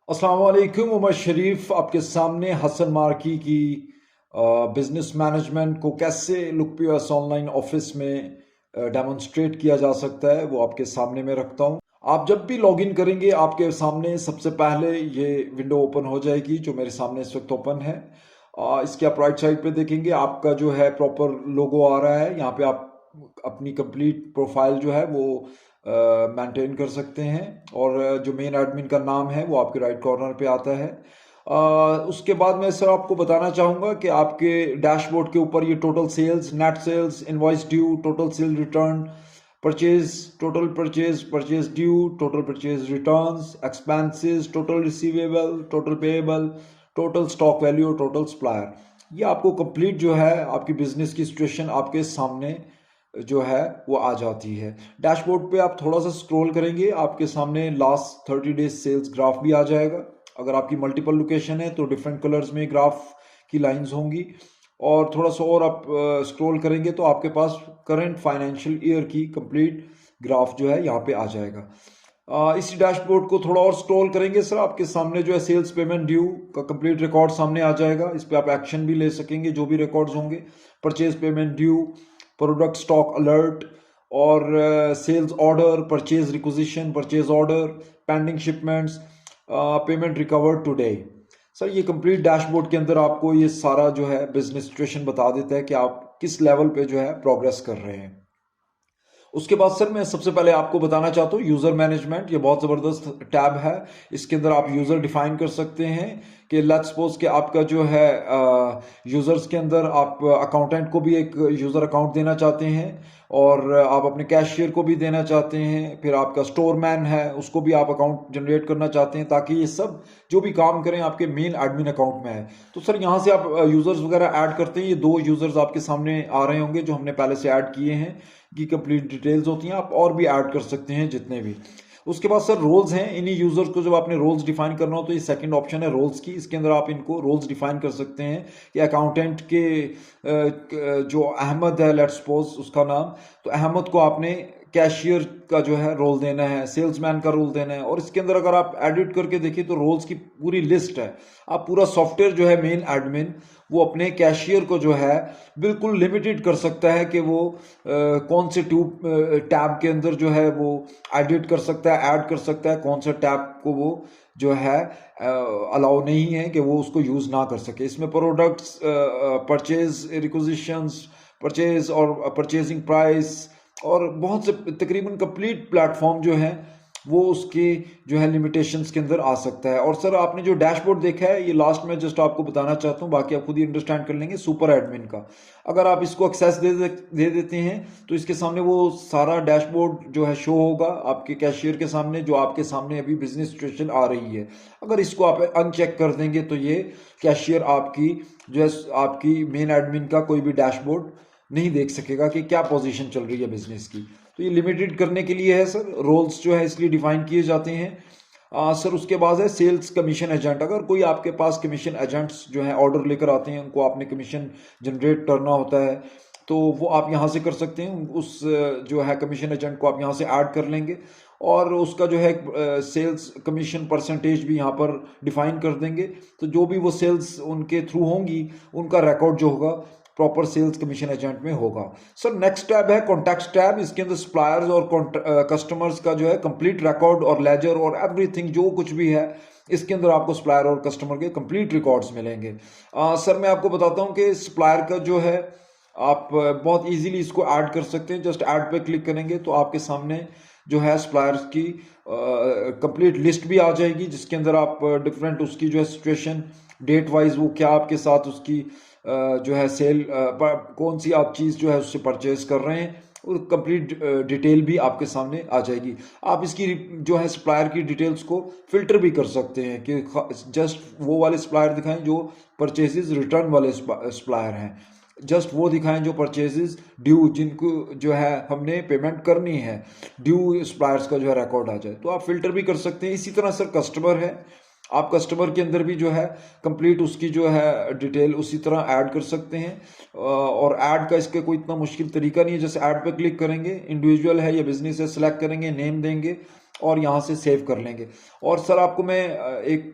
अस्सलाम वालेकुम। उमर शरीफ आपके सामने हसन मार्की की बिजनेस मैनेजमेंट को कैसे लुकपीएस ऑनलाइन ऑफिस में डेमोन्स्ट्रेट किया जा सकता है वो आपके सामने में रखता हूँ। आप जब भी लॉग इन करेंगे आपके सामने सबसे पहले ये विंडो ओपन हो जाएगी जो मेरे सामने इस वक्त ओपन है। इसके आप राइट साइड पे देखेंगे आपका जो है प्रॉपर लोगो आ रहा है। यहाँ पे आप अपनी कंप्लीट प्रोफाइल जो है वो मेंटेन कर सकते हैं और जो मेन एडमिन का नाम है वो आपके राइट कॉर्नर पे आता है। उसके बाद मैं सर आपको बताना चाहूँगा कि आपके डैशबोर्ड के ऊपर ये total sales, net sales, invoice due, total sale return, purchase, total purchase, purchase due, total purchase returns, expenses, total receivable, total payable, total stock value और टोटल सप्लायर, ये आपको कंप्लीट जो है आपकी बिजनेस की सिचुएशन आपके सामने जो है वो आ जाती है। डैशबोर्ड पे आप थोड़ा सा स्क्रॉल करेंगे आपके सामने लास्ट 30 डेज सेल्स ग्राफ भी आ जाएगा। अगर आपकी मल्टीपल लोकेशन है तो डिफरेंट कलर्स में ग्राफ की लाइंस होंगी और थोड़ा सा और आप स्क्रॉल करेंगे तो आपके पास करंट फाइनेंशियल ईयर की कंप्लीट ग्राफ जो है यहाँ पे आ जाएगा। इसी डैशबोर्ड को थोड़ा और स्क्रॉल करेंगे सर आपके सामने जो है सेल्स पेमेंट ड्यू का कंप्लीट रिकॉर्ड सामने आ जाएगा। इस पे आप एक्शन भी ले सकेंगे जो भी रिकॉर्ड्स होंगे, purchase payment due, product stock alert और sales order, purchase requisition, purchase order, pending shipments, payment recovered today. Sir ये कंप्लीट डैशबोर्ड के अंदर आपको ये सारा जो है बिजनेस सिचुएशन बता देता है कि आप किस लेवल पे जो है प्रोग्रेस कर रहे हैं। उसके बाद सर मैं सबसे पहले आपको बताना चाहता हूँ यूज़र मैनेजमेंट, ये बहुत ज़बरदस्त टैब है। इसके अंदर आप यूज़र डिफाइन कर सकते हैं कि लेट्स सपोज कि आपका जो है यूज़र्स के अंदर आप अकाउंटेंट को भी एक यूज़र अकाउंट देना चाहते हैं और आप अपने कैशियर को भी देना चाहते हैं, फिर आपका स्टोर मैन है उसको भी आप अकाउंट जनरेट करना चाहते हैं ताकि ये सब जो भी काम करें आपके मेन एडमिन अकाउंट में है। तो सर यहाँ से आप यूज़र्स वगैरह ऐड करते हैं। ये दो यूज़र्स आपके सामने आ रहे होंगे जो हमने पहले से ऐड किए हैं की कंप्लीट डिटेल्स होती हैं, आप और भी ऐड कर सकते हैं जितने भी। उसके बाद सर रोल्स हैं, इन्हीं यूजर्स को जब आपने रोल्स डिफाइन करना हो तो ये सेकंड ऑप्शन है रोल्स की, इसके अंदर आप इनको रोल्स डिफाइन कर सकते हैं कि अकाउंटेंट के जो अहमद है लेट्स सपोज उसका नाम, तो अहमद को आपने कैशियर का जो है रोल देना है, सेल्समैन का रोल देना है। और इसके अंदर अगर आप एडिट करके देखिए तो रोल्स की पूरी लिस्ट है। आप पूरा सॉफ्टवेयर जो है मेन एडमिन वो अपने कैशियर को जो है बिल्कुल लिमिटेड कर सकता है कि वो कौन से टैब के अंदर जो है वो एडिट कर सकता है, ऐड कर सकता है, कौन सा टैब को वो जो है अलाउ नहीं है कि वो उसको यूज़ ना कर सके। इसमें प्रोडक्ट्स, परचेज रिक्विजिशंस, परचेज और परचेजिंग प्राइस और बहुत से तकरीबन कंप्लीट प्लेटफॉर्म जो है वो उसके जो है लिमिटेशंस के अंदर आ सकता है। और सर आपने जो डैशबोर्ड देखा है ये लास्ट में जस्ट आपको बताना चाहता हूँ, बाकी आप खुद ही अंडरस्टैंड कर लेंगे। सुपर एडमिन का अगर आप इसको एक्सेस दे देते हैं तो इसके सामने वो सारा डैशबोर्ड जो है शो होगा आपके कैशियर के सामने, जो आपके सामने अभी बिजनेस सिचुएशन आ रही है। अगर इसको आप अनचेक कर देंगे तो ये कैशियर आपकी जो है आपकी मेन एडमिन का कोई भी डैशबोर्ड नहीं देख सकेगा कि क्या पोजीशन चल रही है बिजनेस की। तो ये लिमिटेड करने के लिए है सर, रोल्स जो है इसलिए डिफाइन किए जाते हैं। सर उसके बाद है सेल्स कमीशन एजेंट। अगर कोई आपके पास कमीशन एजेंट्स जो है ऑर्डर लेकर आते हैं, उनको आपने कमीशन जनरेट करना होता है तो वो आप यहाँ से कर सकते हैं। उस जो है कमीशन एजेंट को आप यहाँ से ऐड कर लेंगे और उसका जो है सेल्स कमीशन परसेंटेज भी यहाँ पर डिफाइन कर देंगे। तो जो भी वो सेल्स उनके थ्रू होंगी उनका रिकॉर्ड जो होगा प्रॉपर सेल्स कमीशन एजेंट में होगा। सर नेक्स्ट टैब है कॉन्टैक्ट्स टैब। इसके अंदर सप्लायर्स और कस्टमर्स का जो है कंप्लीट रिकॉर्ड और लेजर और एवरीथिंग जो कुछ भी है इसके अंदर आपको सप्लायर और कस्टमर के कंप्लीट रिकॉर्ड्स मिलेंगे। सर मैं आपको बताता हूँ कि सप्लायर का जो है आप बहुत इजीली इसको ऐड कर सकते हैं। जस्ट ऐड पे क्लिक करेंगे तो आपके सामने जो है सप्लायर्स की कंप्लीट लिस्ट भी आ जाएगी जिसके अंदर आप डिफरेंट उसकी जो है सिचुएशन डेट वाइज वो क्या आपके साथ उसकी जो है सेल कौन सी आप चीज़ जो है उससे परचेज कर रहे हैं और कंप्लीट डिटेल भी आपके सामने आ जाएगी। आप इसकी जो है सप्लायर की डिटेल्स को फिल्टर भी कर सकते हैं कि जस्ट वो वाले सप्लायर दिखाएं जो परचेजेस रिटर्न वाले सप्लायर हैं, जस्ट वो दिखाएं जो परचेजेस ड्यू जिनको जो है हमने पेमेंट करनी है, ड्यू सप्लायर्स का जो है रिकॉर्ड आ जाए। तो आप फिल्टर भी कर सकते हैं। इसी तरह सर कस्टमर है, आप कस्टमर के अंदर भी जो है कंप्लीट उसकी जो है डिटेल उसी तरह ऐड कर सकते हैं। और ऐड का इसका कोई इतना मुश्किल तरीका नहीं है। जैसे ऐड पे क्लिक करेंगे, इंडिविजुअल है या बिजनेस है, सिलेक्ट करेंगे, नेम देंगे और यहाँ से सेव कर लेंगे। और सर आपको मैं एक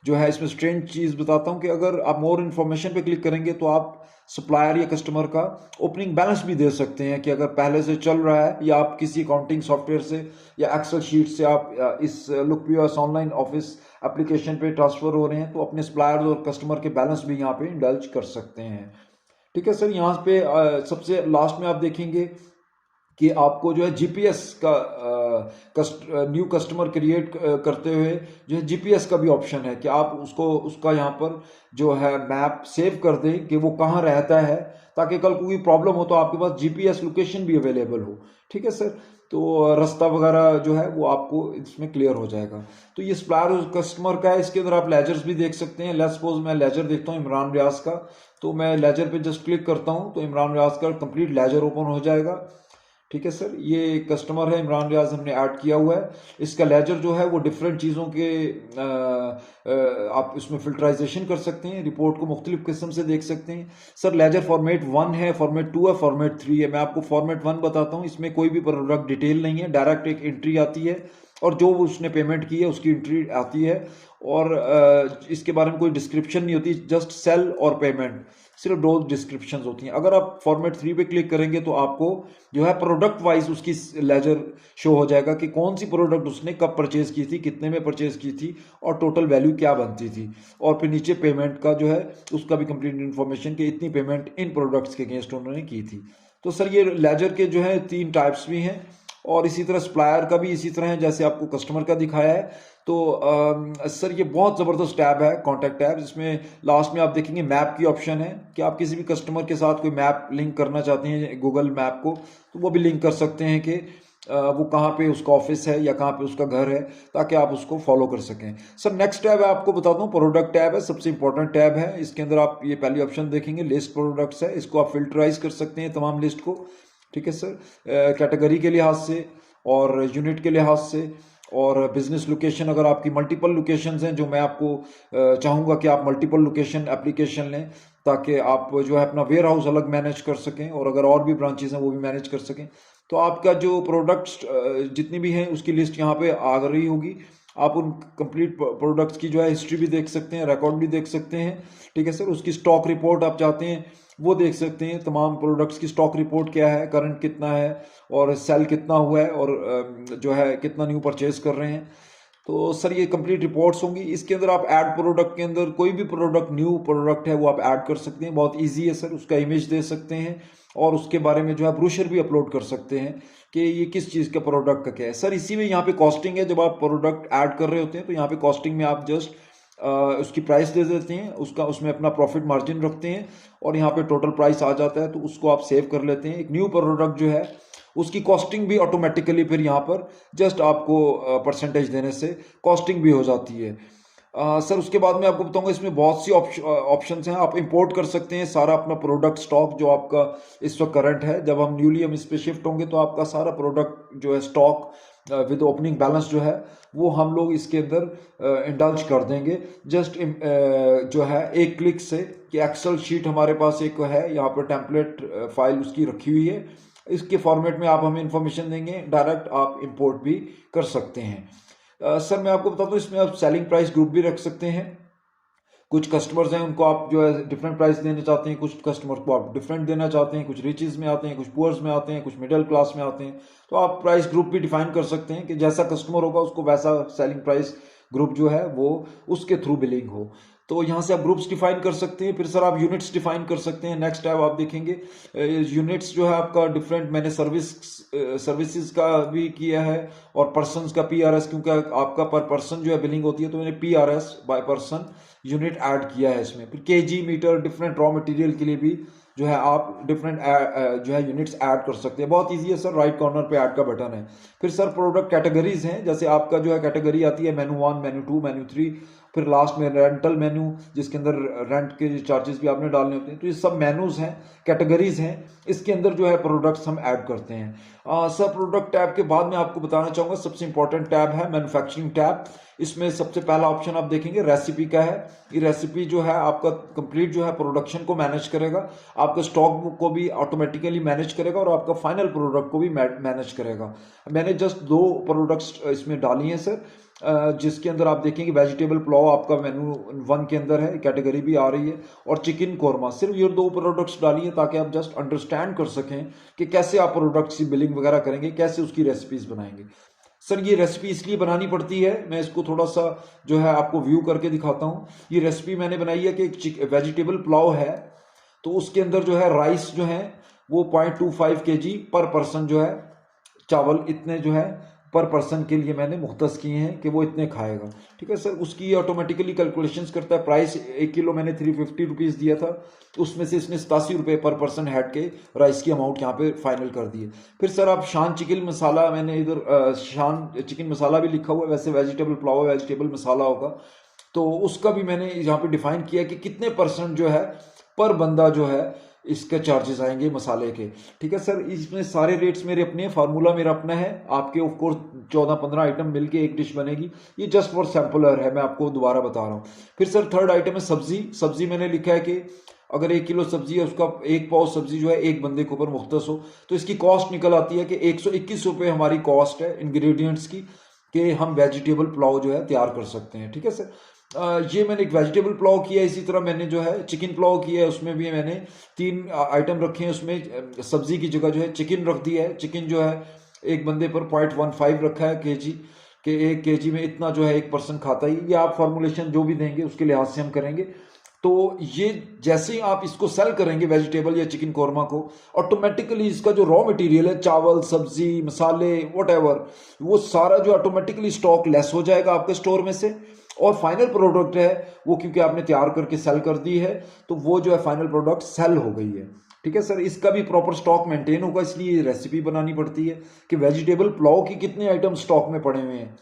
जो है इसमें स्ट्रेंज चीज़ बताता हूँ कि अगर आप मोर इन्फॉर्मेशन पे क्लिक करेंगे तो आप सप्लायर या कस्टमर का ओपनिंग बैलेंस भी दे सकते हैं कि अगर पहले से चल रहा है या आप किसी अकाउंटिंग सॉफ्टवेयर से या एक्सेल शीट से आप इस look POS online office application पे ट्रांसफर हो रहे हैं तो अपने सप्लायर्स और कस्टमर के बैलेंस भी यहाँ पे इंडल्ज कर सकते हैं। ठीक है सर, यहाँ पे सबसे लास्ट में आप देखेंगे कि आपको जो है जीपीएस का न्यू कस्टमर क्रिएट करते हुए जो है जीपीएस का भी ऑप्शन है कि आप उसको उसका यहाँ पर जो है मैप सेव कर दें कि वो कहाँ रहता है, ताकि कल कोई प्रॉब्लम हो तो आपके पास जीपीएस लोकेशन भी अवेलेबल हो। ठीक है सर, तो रास्ता वगैरह जो है वो आपको इसमें क्लियर हो जाएगा। तो ये सप्लायर कस्टमर का है। इसके अंदर आप लेजर्स भी देख सकते हैं। लेट्स सपोज मैं लेजर देखता हूँ इमरान रियाज का, तो मैं लेजर पे जस्ट क्लिक करता हूँ तो इमरान रियाज का कंप्लीट लेजर ओपन हो जाएगा। ठीक है सर, ये कस्टमर है इमरान रियाज, हमने ऐड किया हुआ है। इसका लेजर जो है वो डिफरेंट चीज़ों के आप इसमें फिल्टराइजेशन कर सकते हैं, रिपोर्ट को मुख्तलिफ किस्म से देख सकते हैं। सर लेजर फॉर्मेट 1 है, फॉर्मेट 2 है, फॉर्मेट 3 है। मैं आपको फॉर्मेट 1 बताता हूँ। इसमें कोई भी प्रोडक्ट डिटेल नहीं है, डायरेक्ट एक एंट्री आती है और जो उसने पेमेंट की है उसकी एंट्री आती है और इसके बारे में कोई डिस्क्रिप्शन नहीं होती, जस्ट सेल और पेमेंट, सिर्फ दो डिस्क्रिप्शंस होती हैं। अगर आप फॉर्मेट 3 पे क्लिक करेंगे तो आपको जो है प्रोडक्ट वाइज उसकी लेजर शो हो जाएगा कि कौन सी प्रोडक्ट उसने कब परचेज की थी, कितने में परचेज की थी और टोटल वैल्यू क्या बनती थी। और फिर नीचे पेमेंट का जो है उसका भी कंप्लीट इन्फॉर्मेशन कि इतनी पेमेंट इन प्रोडक्ट्स के अगेंस्ट उन्होंने की थी। तो सर ये लेजर के जो है 3 टाइप्स भी हैं और इसी तरह सप्लायर का भी इसी तरह है जैसे आपको कस्टमर का दिखाया है। तो सर ये बहुत ज़बरदस्त टैब है, कॉन्टैक्ट टैब, जिसमें लास्ट में आप देखेंगे मैप की ऑप्शन है कि आप किसी भी कस्टमर के साथ कोई मैप लिंक करना चाहते हैं गूगल मैप को, तो वो भी लिंक कर सकते हैं कि वो कहाँ पे उसका ऑफिस है या कहाँ पे उसका घर है, ताकि आप उसको फॉलो कर सकें। सर नेक्स्ट टैब है, आपको बताता हूँ, प्रोडक्ट टैब है, सबसे इंपॉर्टेंट टैब है। इसके अंदर आप ये पहली ऑप्शन देखेंगे लिस्ट प्रोडक्ट्स है, इसको आप फिल्टराइज कर सकते हैं तमाम लिस्ट को। ठीक है सर, कैटेगरी के लिहाज से और यूनिट के लिहाज से और बिजनेस लोकेशन, अगर आपकी मल्टीपल लोकेशंस हैं, जो मैं आपको चाहूँगा कि आप मल्टीपल लोकेशन एप्लीकेशन लें ताकि आप जो है अपना वेयर हाउस अलग मैनेज कर सकें और अगर और भी ब्रांचेस हैं वो भी मैनेज कर सकें। तो आपका जो प्रोडक्ट्स जितनी भी हैं उसकी लिस्ट यहाँ पे आ रही होगी। आप उन कंप्लीट प्रोडक्ट्स की जो है हिस्ट्री भी देख सकते हैं, रिकॉर्ड भी देख सकते हैं। ठीक है सर, उसकी स्टॉक रिपोर्ट आप चाहते हैं वो देख सकते हैं, तमाम प्रोडक्ट्स की स्टॉक रिपोर्ट क्या है, करंट कितना है और सेल कितना हुआ है और जो है कितना न्यू परचेज कर रहे हैं। तो सर ये कंप्लीट रिपोर्ट्स होंगी। इसके अंदर आप ऐड प्रोडक्ट के अंदर कोई भी प्रोडक्ट न्यू प्रोडक्ट है वो आप ऐड कर सकते हैं, बहुत इजी है सर। उसका इमेज दे सकते हैं और उसके बारे में जो है ब्रोशर भी अपलोड कर सकते हैं कि ये किस चीज़ का प्रोडक्ट का क्या है। सर इसी में यहाँ पे कॉस्टिंग है, जब आप प्रोडक्ट ऐड कर रहे होते हैं तो यहाँ पे कॉस्टिंग में आप जस्ट उसकी प्राइस दे देते हैं, उसका उसमें अपना प्रॉफिट मार्जिन रखते हैं और यहाँ पे टोटल प्राइस आ जाता है, तो उसको आप सेव कर लेते हैं। एक न्यू प्रोडक्ट जो है उसकी कॉस्टिंग भी ऑटोमेटिकली फिर यहाँ पर जस्ट आपको परसेंटेज देने से कॉस्टिंग भी हो जाती है। सर उसके बाद मैं आपको बताऊंगा इसमें बहुत सी ऑप्शंस हैं। आप इंपोर्ट कर सकते हैं सारा अपना प्रोडक्ट स्टॉक जो आपका इस वक्त करंट है। जब हम न्यूली इस पे शिफ्ट होंगे तो आपका सारा प्रोडक्ट जो है स्टॉक विद ओपनिंग बैलेंस जो है वो हम लोग इसके अंदर इंडल्ज कर देंगे जस्ट जो है एक क्लिक से, कि एक्सेल शीट हमारे पास एक है यहाँ पर टेम्पलेट फाइल उसकी रखी हुई है, इसके फॉर्मेट में आप हमें इंफॉर्मेशन देंगे, डायरेक्ट आप इंपोर्ट भी कर सकते हैं। सर मैं आपको बताता हूँ इसमें आप सेलिंग प्राइस ग्रुप भी रख सकते हैं। कुछ कस्टमर्स हैं उनको आप जो है डिफरेंट प्राइस देना चाहते हैं, कुछ कस्टमर को आप डिफरेंट देना चाहते हैं, कुछ रिचेज में आते हैं, कुछ पुअर्स में आते हैं, कुछ मिडिल क्लास में आते हैं। तो आप प्राइस ग्रुप भी डिफाइन कर सकते हैं कि जैसा कस्टमर होगा उसको वैसा सेलिंग प्राइस ग्रुप जो है वो उसके थ्रू बिलिंग हो। तो यहाँ से आप ग्रुप्स डिफाइन कर सकते हैं। फिर सर आप यूनिट्स डिफाइन कर सकते हैं। नेक्स्ट टैब आप देखेंगे यूनिट्स जो है आपका डिफरेंट, मैंने सर्विसेज का भी किया है और पर्सन्स का पीआरएस, क्योंकि आपका पर पर्सन जो है बिलिंग होती है तो मैंने PRS by person unit add किया है इसमें। फिर KG metre different raw material के लिए भी जो है आप डिफरेंट जो है यूनिट्स ऐड कर सकते हैं। बहुत इजी है सर, राइट कॉर्नर पे ऐड का बटन है। फिर सर प्रोडक्ट कैटेगरीज हैं, जैसे आपका जो है कैटेगरी आती है मेनू 1, मेनू 2, मेनू 3, फिर लास्ट में रेंटल मेनू जिसके अंदर रेंट के चार्जेस भी आपने डालने होते हैं। तो ये सब मेनूज हैं, कैटेगरीज हैं, इसके अंदर जो है प्रोडक्ट्स हम ऐड करते हैं। सब प्रोडक्ट टैब के बाद मैं आपको बताना चाहूँगा सबसे इंपॉर्टेंट टैब है मैन्युफैक्चरिंग टैब। इसमें सबसे पहला ऑप्शन आप देखेंगे रेसिपी का है। ये रेसिपी जो है आपका कंप्लीट जो है प्रोडक्शन को मैनेज करेगा, आपका स्टॉक को भी ऑटोमेटिकली मैनेज करेगा और आपका फाइनल प्रोडक्ट को भी मैनेज करेगा। मैंने जस्ट 2 प्रोडक्ट्स इसमें डाली हैं सर, जिसके अंदर आप देखेंगे वेजिटेबल पुलाव आपका मेनू 1 के अंदर है, कैटेगरी भी आ रही है, और चिकन कोरमा। सिर्फ ये 2 प्रोडक्ट्स डाली है ताकि आप जस्ट अंडरस्टैंड कर सकें कि कैसे आप प्रोडक्ट्स की बिलिंग वगैरह करेंगे, कैसे उसकी रेसिपीज बनाएंगे। सर ये रेसिपी इसलिए बनानी पड़ती है, मैं इसको थोड़ा सा जो है आपको व्यू करके दिखाता हूँ। ये रेसिपी मैंने बनाई है कि एक वेजिटेबल पुलाव है, तो उसके अंदर जो है राइस जो है वो 0.25 kg पर पर्सन जो है, चावल इतने जो है पर पर्सन के लिए मैंने मुख्तस किए हैं कि वो इतने खाएगा। ठीक है सर, उसकी ऑटोमेटिकली कैलकुलेशंस करता है। प्राइस 1 किलो मैंने 350 रुपीज़ दिया था, तो उसमें से इसने 87 रुपये पर पर्सन हेड के राइस की अमाउंट यहाँ पे फाइनल कर दिए। फिर सर आप शान चिकन मसाला, मैंने इधर शान चिकन मसाला भी लिखा हुआ है, वैसे वेजिटेबल पुलाव वेजिटेबल मसाला होगा, तो उसका भी मैंने यहाँ पे डिफाइन किया कि कितने परसेंट जो है पर बंदा जो है इसके चार्जेस आएंगे मसाले के। ठीक है सर, इसमें सारे रेट्स मेरे अपने, फार्मूला मेरा अपना है। आपके ऑफ कोर्स 14-15 आइटम मिलके एक डिश बनेगी, ये जस्ट फॉर सैम्पलर है, मैं आपको दोबारा बता रहा हूँ। फिर सर थर्ड आइटम है सब्जी। सब्जी मैंने लिखा है कि अगर 1 किलो सब्जी है, उसका 1 पाव सब्जी जो है एक बंदे के ऊपर मुख्तस हो, तो इसकी कॉस्ट निकल आती है कि 121 रुपये हमारी कॉस्ट है इंग्रेडिएंट्स की, कि हम वेजिटेबल पुलाव जो है तैयार कर सकते हैं। ठीक है सर, ये मैंने एक वेजिटेबल पुलाव किया है। इसी तरह मैंने जो है चिकन पुलाव किया है, उसमें भी मैंने 3 आइटम रखे हैं। उसमें सब्जी की जगह जो है चिकन रख दिया है। चिकन जो है एक बंदे पर 0.15 रखा है केजी, के 1 केजी में इतना जो है एक पर्सन खाता ही। ये आप फॉर्मुलेशन जो भी देंगे उसके लिहाज से हम करेंगे। तो ये जैसे ही आप इसको सेल करेंगे वेजिटेबल या चिकन कोरमा को, ऑटोमेटिकली इसका जो रॉ मटेरियल है, चावल सब्जी मसाले वट वो सारा जो ऑटोमेटिकली स्टॉक लेस हो जाएगा आपके स्टोर में से, और फाइनल प्रोडक्ट है वो क्योंकि आपने तैयार करके सेल कर दी है, तो वो जो है फाइनल प्रोडक्ट सेल हो गई है। ठीक है सर, इसका भी प्रॉपर स्टॉक मेंटेन होगा, इसलिए रेसिपी बनानी पड़ती है कि वेजिटेबल पुलाव की कितने आइटम स्टॉक में पड़े हुए हैं।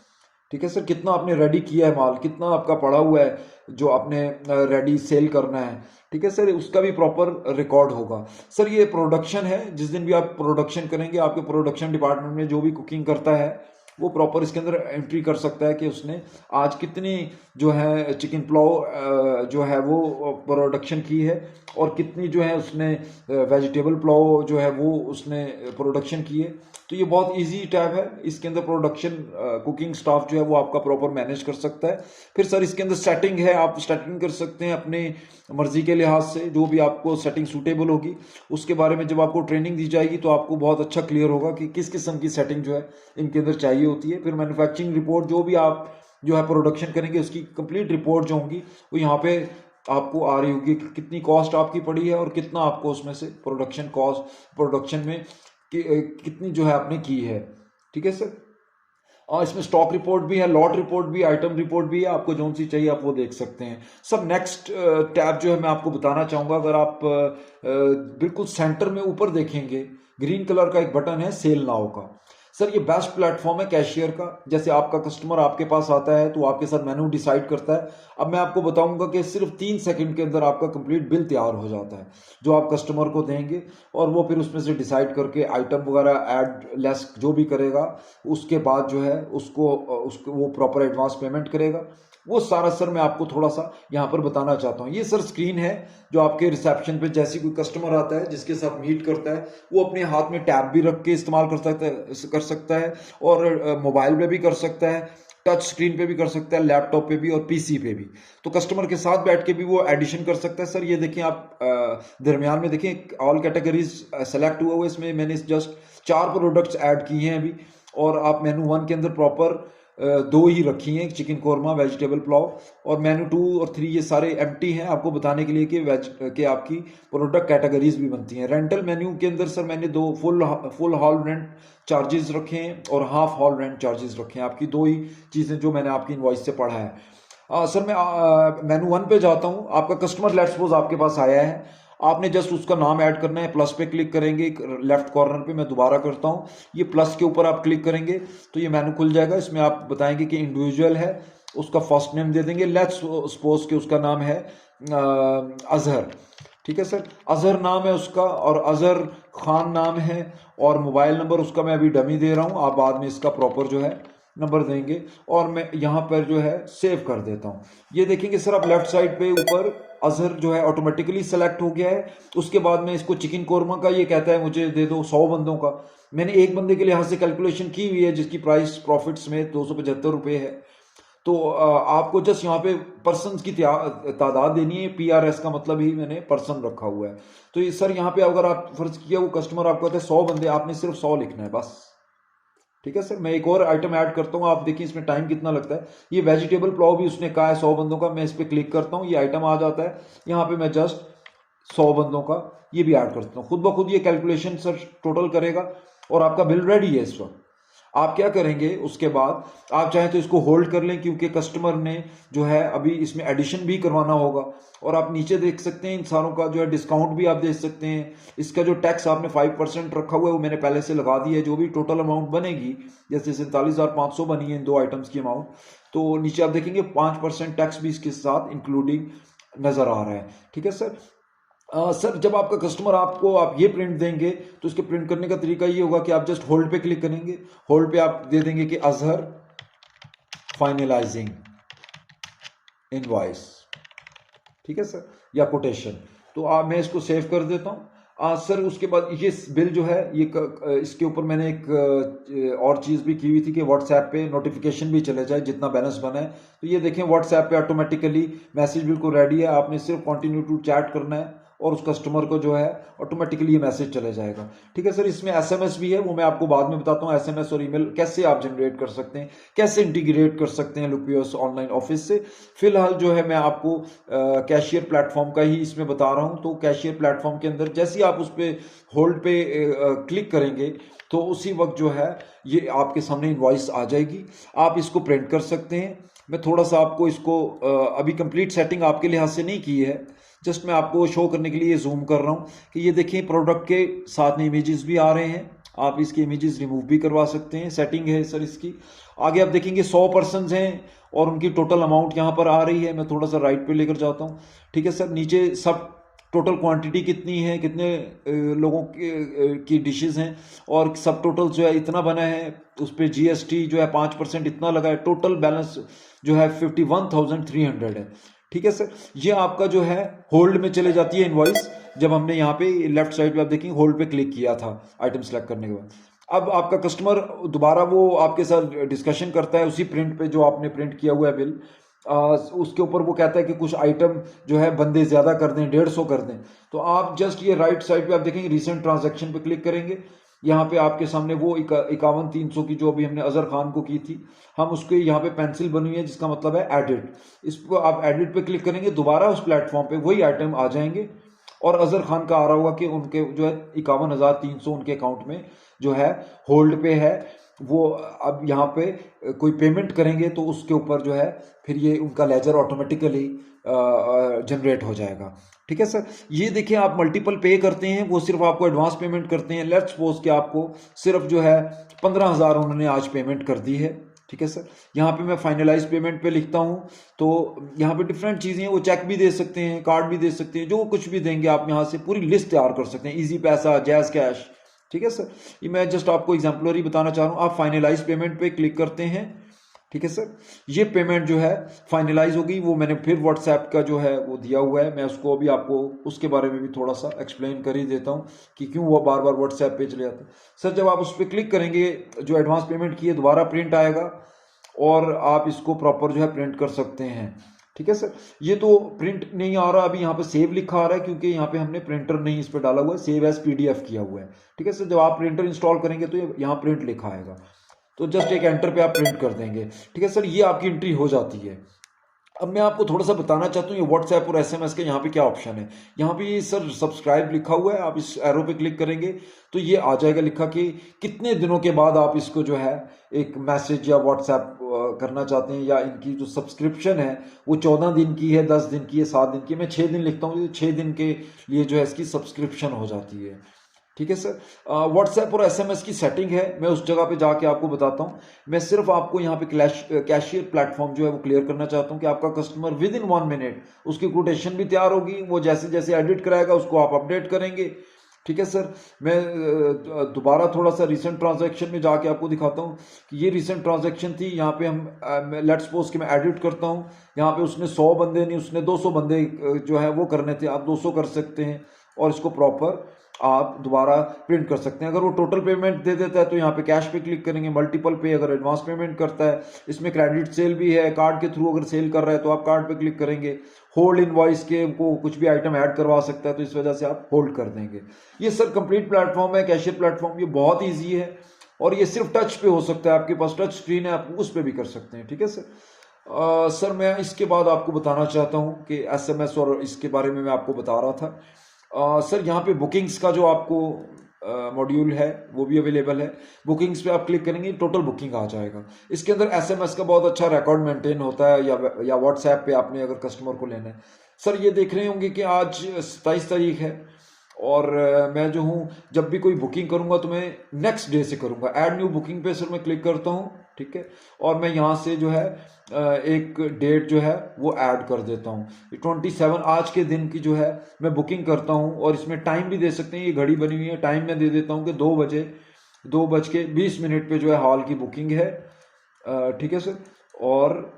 ठीक है सर, कितना आपने रेडी किया है माल, कितना आपका पड़ा हुआ है जो आपने रेडी सेल करना है। ठीक है सर, उसका भी प्रॉपर रिकॉर्ड होगा। सर ये प्रोडक्शन है, जिस दिन भी आप प्रोडक्शन करेंगे, आपके प्रोडक्शन डिपार्टमेंट में जो भी कुकिंग करता है वो प्रॉपर इसके अंदर एंट्री कर सकता है कि उसने आज कितनी जो है चिकन पुलाव जो है वो प्रोडक्शन की है, और कितनी जो है उसने वेजिटेबल पुलाव जो है वो उसने प्रोडक्शन की है। तो ये बहुत इजी टैब है, इसके अंदर प्रोडक्शन कुकिंग स्टाफ जो है वो आपका प्रॉपर मैनेज कर सकता है। फिर सर इसके अंदर सेटिंग है, आप सेटिंग कर सकते हैं अपने मर्जी के लिहाज से, जो भी आपको सेटिंग सूटेबल होगी उसके बारे में जब आपको ट्रेनिंग दी जाएगी तो आपको बहुत अच्छा क्लियर होगा कि किस किस्म की सेटिंग जो है इनके अंदर चाहिए होती है। फिर मैन्युफैक्चरिंग रिपोर्ट जो भी आप जो है प्रोडक्शन करेंगे उसकी कंप्लीट रिपोर्ट जो होगी वो यहाँ पे आपको आ रही होगी कि कितनी कॉस्ट आपकी पड़ी है और कितना आपको उसमें से प्रोडक्शन कॉस्ट प्रोडक्शन में कितनी जो है आपने की है। ठीक है सर, और इसमें स्टॉक रिपोर्ट भी है, लॉट रिपोर्ट भी, आइटम रिपोर्ट भी है, आपको जो सी चाहिए आप वो देख सकते हैं। सब नेक्स्ट टैब जो है मैं आपको बताना चाहूँगा, अगर आप बिल्कुल सेंटर में ऊपर देखेंगे ग्रीन कलर का एक बटन है सेल नाउ का। सर ये बेस्ट प्लेटफॉर्म है कैशियर का। जैसे आपका कस्टमर आपके पास आता है तो आपके साथ मेनू डिसाइड करता है। अब मैं आपको बताऊंगा कि सिर्फ 3 सेकंड के अंदर आपका कंप्लीट बिल तैयार हो जाता है जो आप कस्टमर को देंगे, और वो फिर उसमें से डिसाइड करके आइटम वगैरह ऐड लेस जो भी करेगा, उसके बाद जो है उसको वो प्रॉपर एडवांस पेमेंट करेगा। वो सारा सर मैं आपको थोड़ा सा यहाँ पर बताना चाहता हूँ। ये सर स्क्रीन है जो आपके रिसेप्शन पे जैसे कोई कस्टमर आता है जिसके साथ मीट करता है, वो अपने हाथ में टैब भी रख के इस्तेमाल कर सकता है और मोबाइल पे भी कर सकता है, टच स्क्रीन पे भी कर सकता है, लैपटॉप पे भी और पीसी पे भी। तो कस्टमर के साथ बैठ के भी वो एडिशन कर सकता है। सर ये देखिए आप दरमियान में देखिए ऑल कैटेगरीज सेलेक्ट हुआ हुआ, इसमें मैंने जस्ट 4 प्रोडक्ट्स ऐड किए हैं अभी, और आप मेनू 1 के अंदर प्रॉपर 2 ही रखी हैं, चिकन कोरमा वेजिटेबल पुलाव, और मेनू 2 और 3 ये सारे एम्प्टी हैं आपको बताने के लिए कि आपकी प्रोडक्ट कैटेगरीज भी बनती हैं। रेंटल मेन्यू के अंदर सर मैंने 2 फुल हॉल रेंट चार्जेस रखे हैं और हाफ हॉल रेंट चार्जेस रखे हैं, आपकी 2 ही चीज़ें जो मैंने आपकी इनवॉइस से पढ़ा है। सर मैं मेनू 1 पे जाता हूँ। आपका कस्टमर लेट्स सपोज आपके पास आया है, आपने जस्ट उसका नाम ऐड करना है, प्लस पे क्लिक करेंगे लेफ्ट कॉर्नर पे, मैं दोबारा करता हूँ, ये प्लस के ऊपर आप क्लिक करेंगे तो ये मेनू खुल जाएगा। इसमें आप बताएंगे कि इंडिविजुअल है, उसका फर्स्ट नेम दे देंगे, लेट्स सपोज कि उसका नाम है अजहर। ठीक है सर, अजहर नाम है उसका और अजहर खान नाम है, और मोबाइल नंबर उसका मैं अभी डमी दे रहा हूँ, आप बाद में इसका प्रॉपर जो है नंबर देंगे और मैं यहाँ पर जो है सेव कर देता हूँ। ये देखेंगे सर आप लेफ्ट साइड पे ऊपर अजहर जो है ऑटोमेटिकली सेलेक्ट हो गया है। उसके बाद में इसको चिकन कोरमा का ये कहता है मुझे दे दो 100 बंदों का। मैंने एक बंदे के लिए यहाँ से कैलकुलेशन की हुई है जिसकी प्राइस प्रॉफिट्स में 275 रुपये है। तो आपको जस्ट यहाँ पे पर्सन की तादाद देनी है। PRS का मतलब ही मैंने पर्सन रखा हुआ है। तो ये सर यहाँ पे अगर आप फर्ज किया वो कस्टमर आपको कहते हैं 100 बंदे, आपने सिर्फ 100 लिखना है बस। ठीक है सर, मैं एक और आइटम ऐड करता हूँ, आप देखिए इसमें टाइम कितना लगता है। ये वेजिटेबल पुलाव भी उसने कहा है 100 बंदों का, मैं इस पर क्लिक करता हूँ, ये आइटम आ जाता है। यहाँ पे मैं जस्ट 100 बंदों का ये भी ऐड करता हूँ। खुद ब खुद ये कैलकुलेशन सर टोटल करेगा और आपका बिल रेडी है इस वक्त। आप क्या करेंगे उसके बाद, आप चाहें तो इसको होल्ड कर लें क्योंकि कस्टमर ने जो है अभी इसमें एडिशन भी करवाना होगा। और आप नीचे देख सकते हैं इन सारों का जो है डिस्काउंट भी आप देख सकते हैं। इसका जो टैक्स आपने 5% रखा हुआ है वो मैंने पहले से लगा दिया है। जो भी टोटल अमाउंट बनेगी, जैसे 47,500 बनी है इन दो आइटम्स की अमाउंट, तो नीचे आप देखेंगे 5% टैक्स भी इसके साथ इंक्लूडिंग नजर आ रहा है। ठीक है सर। सर जब आपका कस्टमर आपको आप ये प्रिंट देंगे तो इसके प्रिंट करने का तरीका ये होगा कि आप जस्ट होल्ड पे क्लिक करेंगे। होल्ड पे आप दे देंगे कि अजहर फाइनलाइजिंग इनवॉइस, ठीक है सर, या कोटेशन। तो मैं इसको सेव कर देता हूँ। सर उसके बाद ये बिल जो है ये इसके ऊपर मैंने एक और चीज़ भी की हुई थी कि व्हाट्सएप पे नोटिफिकेशन भी चले जाए जितना बैलेंस बना है। तो ये देखें व्हाट्सएप पे ऑटोमेटिकली मैसेज बिल्कुल रेडी है। आपने सिर्फ कंटिन्यू टू चैट करना है और उस कस्टमर को जो है ऑटोमेटिकली ये मैसेज चले जाएगा। ठीक है सर। इसमें SMS भी है, वो मैं आपको बाद में बताता हूँ। SMS और ईमेल कैसे आप जनरेट कर सकते हैं, कैसे इंटीग्रेट कर सकते हैं लुपियोस ऑनलाइन ऑफिस से। फिलहाल जो है मैं आपको कैशियर प्लेटफॉर्म का ही इसमें बता रहा हूँ। तो कैशियर प्लेटफॉर्म के अंदर जैसे ही आप उस पर होल्ड पे क्लिक करेंगे तो उसी वक्त जो है ये आपके सामने इनवॉइस आ जाएगी। आप इसको प्रिंट कर सकते हैं। मैं थोड़ा सा आपको इसको अभी कंप्लीट सेटिंग आपके लिहाज से नहीं की है, जस्ट मैं आपको शो करने के लिए जूम कर रहा हूँ कि ये देखिए प्रोडक्ट के साथ में इमेजेस भी आ रहे हैं। आप इसके इमेजेस रिमूव भी करवा सकते हैं। सेटिंग है सर इसकी। आगे आप देखेंगे 100 पर्सन हैं और उनकी टोटल अमाउंट यहाँ पर आ रही है। मैं थोड़ा सा राइट पे लेकर जाता हूँ। ठीक है सर। नीचे सब टोटल क्वांटिटी कितनी है, कितने लोगों की डिशेज हैं और सब टोटल जो है इतना बना है। उस पर GST जो है 5% इतना लगा है। टोटल बैलेंस जो है 51,300 है। ठीक है सर। ये आपका जो है होल्ड में चले जाती है इनवॉइस। जब हमने यहाँ पे लेफ्ट साइड पे आप देखेंगे होल्ड पे क्लिक किया था आइटम सेलेक्ट करने के बाद। अब आपका कस्टमर दोबारा वो आपके साथ डिस्कशन करता है उसी प्रिंट पे जो आपने प्रिंट किया हुआ है बिल। उसके ऊपर वो कहता है कि कुछ आइटम जो है बंदे ज़्यादा कर दें, 150 कर दें। तो आप जस्ट ये राइट साइड पे आप देखेंगे रिसेंट ट्रांजैक्शन पे क्लिक करेंगे। यहाँ पे आपके सामने वो 51,300 की जो अभी हमने अजहर खान को की थी, हम उसके यहाँ पे पेंसिल बनी हुई है जिसका मतलब है एडिट। इस पर आप एडिट पे क्लिक करेंगे, दोबारा उस प्लेटफॉर्म पे वही आइटम आ जाएंगे और अजहर खान का आ रहा होगा कि उनके जो है 51,300 उनके अकाउंट में जो है होल्ड पे है। वो अब यहाँ पे कोई पेमेंट करेंगे तो उसके ऊपर जो है फिर ये उनका लेजर ऑटोमेटिकली जनरेट हो जाएगा। ठीक है सर। ये देखिए आप मल्टीपल पे करते हैं, वो सिर्फ आपको एडवांस पेमेंट करते हैं। लेट्स सपोज कि आपको सिर्फ जो है 15,000 उन्होंने आज पेमेंट कर दी है। ठीक है सर। यहाँ पे मैं फाइनलाइज पेमेंट पे लिखता हूँ तो यहाँ पे डिफरेंट चीज़ें हैं। वो चेक भी दे सकते हैं, कार्ड भी दे सकते हैं, जो कुछ भी देंगे आप यहाँ से पूरी लिस्ट तैयार कर सकते हैं। इजी पैसा, जैज़ कैश। ठीक है सर। ये मैं जस्ट आपको एग्जाम्पलरी बताना चाह रहा हूँ। आप फाइनलाइज पेमेंट पे क्लिक करते हैं। ठीक है सर। ये पेमेंट जो है फाइनलाइज होगी। वो मैंने फिर व्हाट्सएप का जो है वो दिया हुआ है, मैं उसको अभी आपको उसके बारे में भी थोड़ा सा एक्सप्लेन कर ही देता हूँ कि क्यों वो बार बार व्हाट्सएप पे चले जाते हैं। सर जब आप उस पर क्लिक करेंगे जो एडवांस पेमेंट की है दोबारा प्रिंट आएगा और आप इसको प्रॉपर जो है प्रिंट कर सकते हैं। ठीक है सर। ये तो प्रिंट नहीं आ रहा अभी, यहाँ पे सेव लिखा आ रहा है क्योंकि यहाँ पे हमने प्रिंटर नहीं इस पर डाला हुआ है, सेव एज PDF किया हुआ है। ठीक है सर। जब आप प्रिंटर इंस्टॉल करेंगे तो यहाँ प्रिंट लिखा आएगा, तो जस्ट एक एंटर पे आप प्रिंट कर देंगे। ठीक है सर। ये आपकी एंट्री हो जाती है। अब मैं आपको थोड़ा सा बताना चाहता हूँ ये व्हाट्सएप और SMS के यहाँ पे क्या ऑप्शन है। यहाँ पे सर सब्सक्राइब लिखा हुआ है, आप इस एरो पे क्लिक करेंगे तो ये आ जाएगा लिखा कि कितने दिनों के बाद आप इसको जो है एक मैसेज या व्हाट्सएप करना चाहते हैं, या इनकी जो सब्सक्रिप्शन है वो 14 दिन की है, 10 दिन की है, 7 दिन की है। मैं 6 दिन लिखता हूँ, 6 दिन के लिए जो है इसकी सब्सक्रिप्शन हो जाती है। ठीक है सर। व्हाट्सएप और SMS की सेटिंग है, मैं उस जगह पे जाके आपको बताता हूँ। मैं सिर्फ आपको यहाँ पे कैशियर प्लेटफॉर्म जो है वो क्लियर करना चाहता हूँ कि आपका कस्टमर विद इन 1 मिनट उसकी कोटेशन भी तैयार होगी। वो जैसे जैसे एडिट कराएगा उसको आप अपडेट करेंगे। ठीक है सर। मैं दोबारा थोड़ा सा रिसेंट ट्रांजैक्शन में जाके आपको दिखाता हूँ कि ये रिसेंट ट्रांजैक्शन थी। यहाँ पे हम लेट्स सपोज कि मैं एडिट करता हूँ, यहाँ पे उसने 100 बंदे नहीं, उसने 200 बंदे जो है वो करने थे, आप 200 कर सकते हैं और इसको प्रॉपर आप दोबारा प्रिंट कर सकते हैं। अगर वो टोटल पेमेंट दे देता है तो यहाँ पे कैश पे क्लिक करेंगे, मल्टीपल पे अगर एडवांस पेमेंट करता है, इसमें क्रेडिट सेल भी है, कार्ड के थ्रू अगर सेल कर रहा है तो आप कार्ड पे क्लिक करेंगे। होल्ड इनवॉइस के को कुछ भी आइटम ऐड करवा सकता है तो इस वजह से आप होल्ड कर देंगे। ये सर कंप्लीट प्लेटफॉर्म है, कैशियर प्लेटफॉर्म, ये बहुत ईजी है और ये सिर्फ टच पे हो सकता है। आपके पास टच स्क्रीन है, आप उस पर भी कर सकते हैं। ठीक है सर। सर मैं इसके बाद आपको बताना चाहता हूँ कि एसएमएस और इसके बारे में मैं आपको बता रहा था। सर यहाँ पे बुकिंग्स का जो आपको मॉड्यूल है वो भी अवेलेबल है। बुकिंग्स पे आप क्लिक करेंगे, टोटल बुकिंग आ जाएगा। इसके अंदर एसएमएस का बहुत अच्छा रिकॉर्ड मेंटेन होता है, या व्हाट्सएप पे आपने अगर कस्टमर को लेना है। सर ये देख रहे होंगे कि आज 27 तारीख है और मैं जो हूँ जब भी कोई बुकिंग करूँगा तो मैं नेक्स्ट डे से करूँगा। ऐड न्यू बुकिंग पे सर मैं क्लिक करता हूँ, ठीक है, और मैं यहाँ से जो है एक डेट जो है वो ऐड कर देता हूँ। 27 आज के दिन की जो है मैं बुकिंग करता हूँ और इसमें टाइम भी दे सकते हैं, ये घड़ी बनी हुई है, टाइम मैं दे देता हूँ कि 2:20 पे जो है हॉल की बुकिंग है, ठीक है सर, और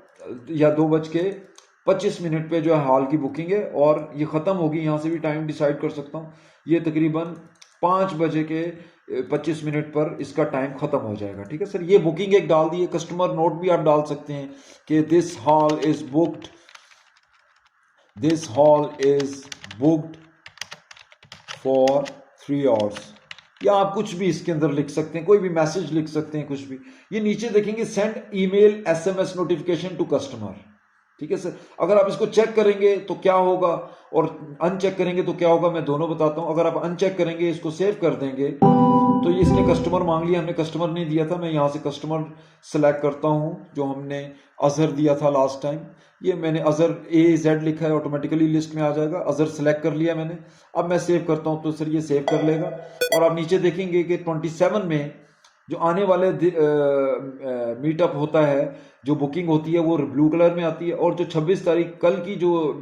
या 2:25 पे जो है हॉल की बुकिंग है और ये ख़त्म होगी। यहाँ से भी टाइम डिसाइड कर सकता हूँ, ये तकरीबन 5:25 पर इसका टाइम ख़त्म हो जाएगा। ठीक है सर। ये बुकिंग एक डाल दी है, कस्टमर नोट भी आप डाल सकते हैं कि this hall is booked for 3 hours, या आप कुछ भी इसके अंदर लिख सकते हैं, कोई भी मैसेज लिख सकते हैं, कुछ भी। ये नीचे देखेंगे send email SMS notification to customer. ठीक है सर। अगर आप इसको चेक करेंगे तो क्या होगा और अनचेक करेंगे तो क्या होगा, मैं दोनों बताता हूं। अगर आप अनचेक करेंगे, इसको सेव कर देंगे, तो ये इसने कस्टमर मांग लिया, हमने कस्टमर नहीं दिया था। मैं यहाँ से कस्टमर सेलेक्ट करता हूँ जो हमने अजहर दिया था लास्ट टाइम। ये मैंने अजहर AZ लिखा है, ऑटोमेटिकली लिस्ट में आ जाएगा। अजहर सेलेक्ट कर लिया मैंने। अब मैं सेव करता हूँ तो सर ये सेव कर लेगा और आप नीचे देखेंगे कि 27 में जो आने वाले मीटअप होता है, जो बुकिंग होती है वो ब्लू कलर में आती है, और जो 26 तारीख कल की जो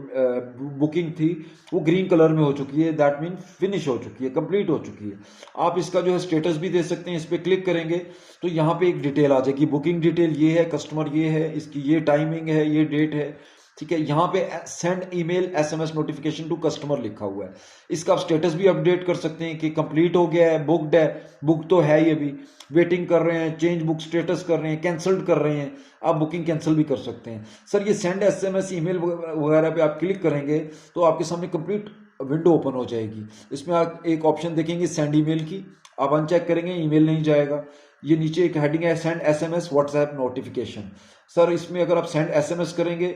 बुकिंग थी वो ग्रीन कलर में हो चुकी है। दैट मीन फिनिश हो चुकी है, कंप्लीट हो चुकी है। आप इसका जो है स्टेटस भी दे सकते हैं। इस पर क्लिक करेंगे तो यहाँ पे एक डिटेल आ जाएगी, बुकिंग डिटेल ये है, कस्टमर ये है, इसकी ये टाइमिंग है, ये डेट है, ठीक है। यहाँ पे send email SMS notification to customer लिखा हुआ है। इसका आप स्टेटस भी अपडेट कर सकते हैं कि कंप्लीट हो गया है, बुकड है, बुक तो है ही, अभी वेटिंग कर रहे हैं, चेंज बुक स्टेटस कर रहे हैं, कैंसल्ड कर रहे हैं, आप बुकिंग कैंसिल भी कर सकते हैं। सर ये सेंड एसएमएस ईमेल वगैरह पे आप क्लिक करेंगे तो आपके सामने कंप्लीट विंडो ओपन हो जाएगी। इसमें आप एक ऑप्शन देखेंगे सेंड ईमेल की, आप अनचेक करेंगे, ईमेल नहीं जाएगा। ये नीचे एक हेडिंग है send SMS WhatsApp notification. Sir इसमें अगर आप सेंड एसएमएस करेंगे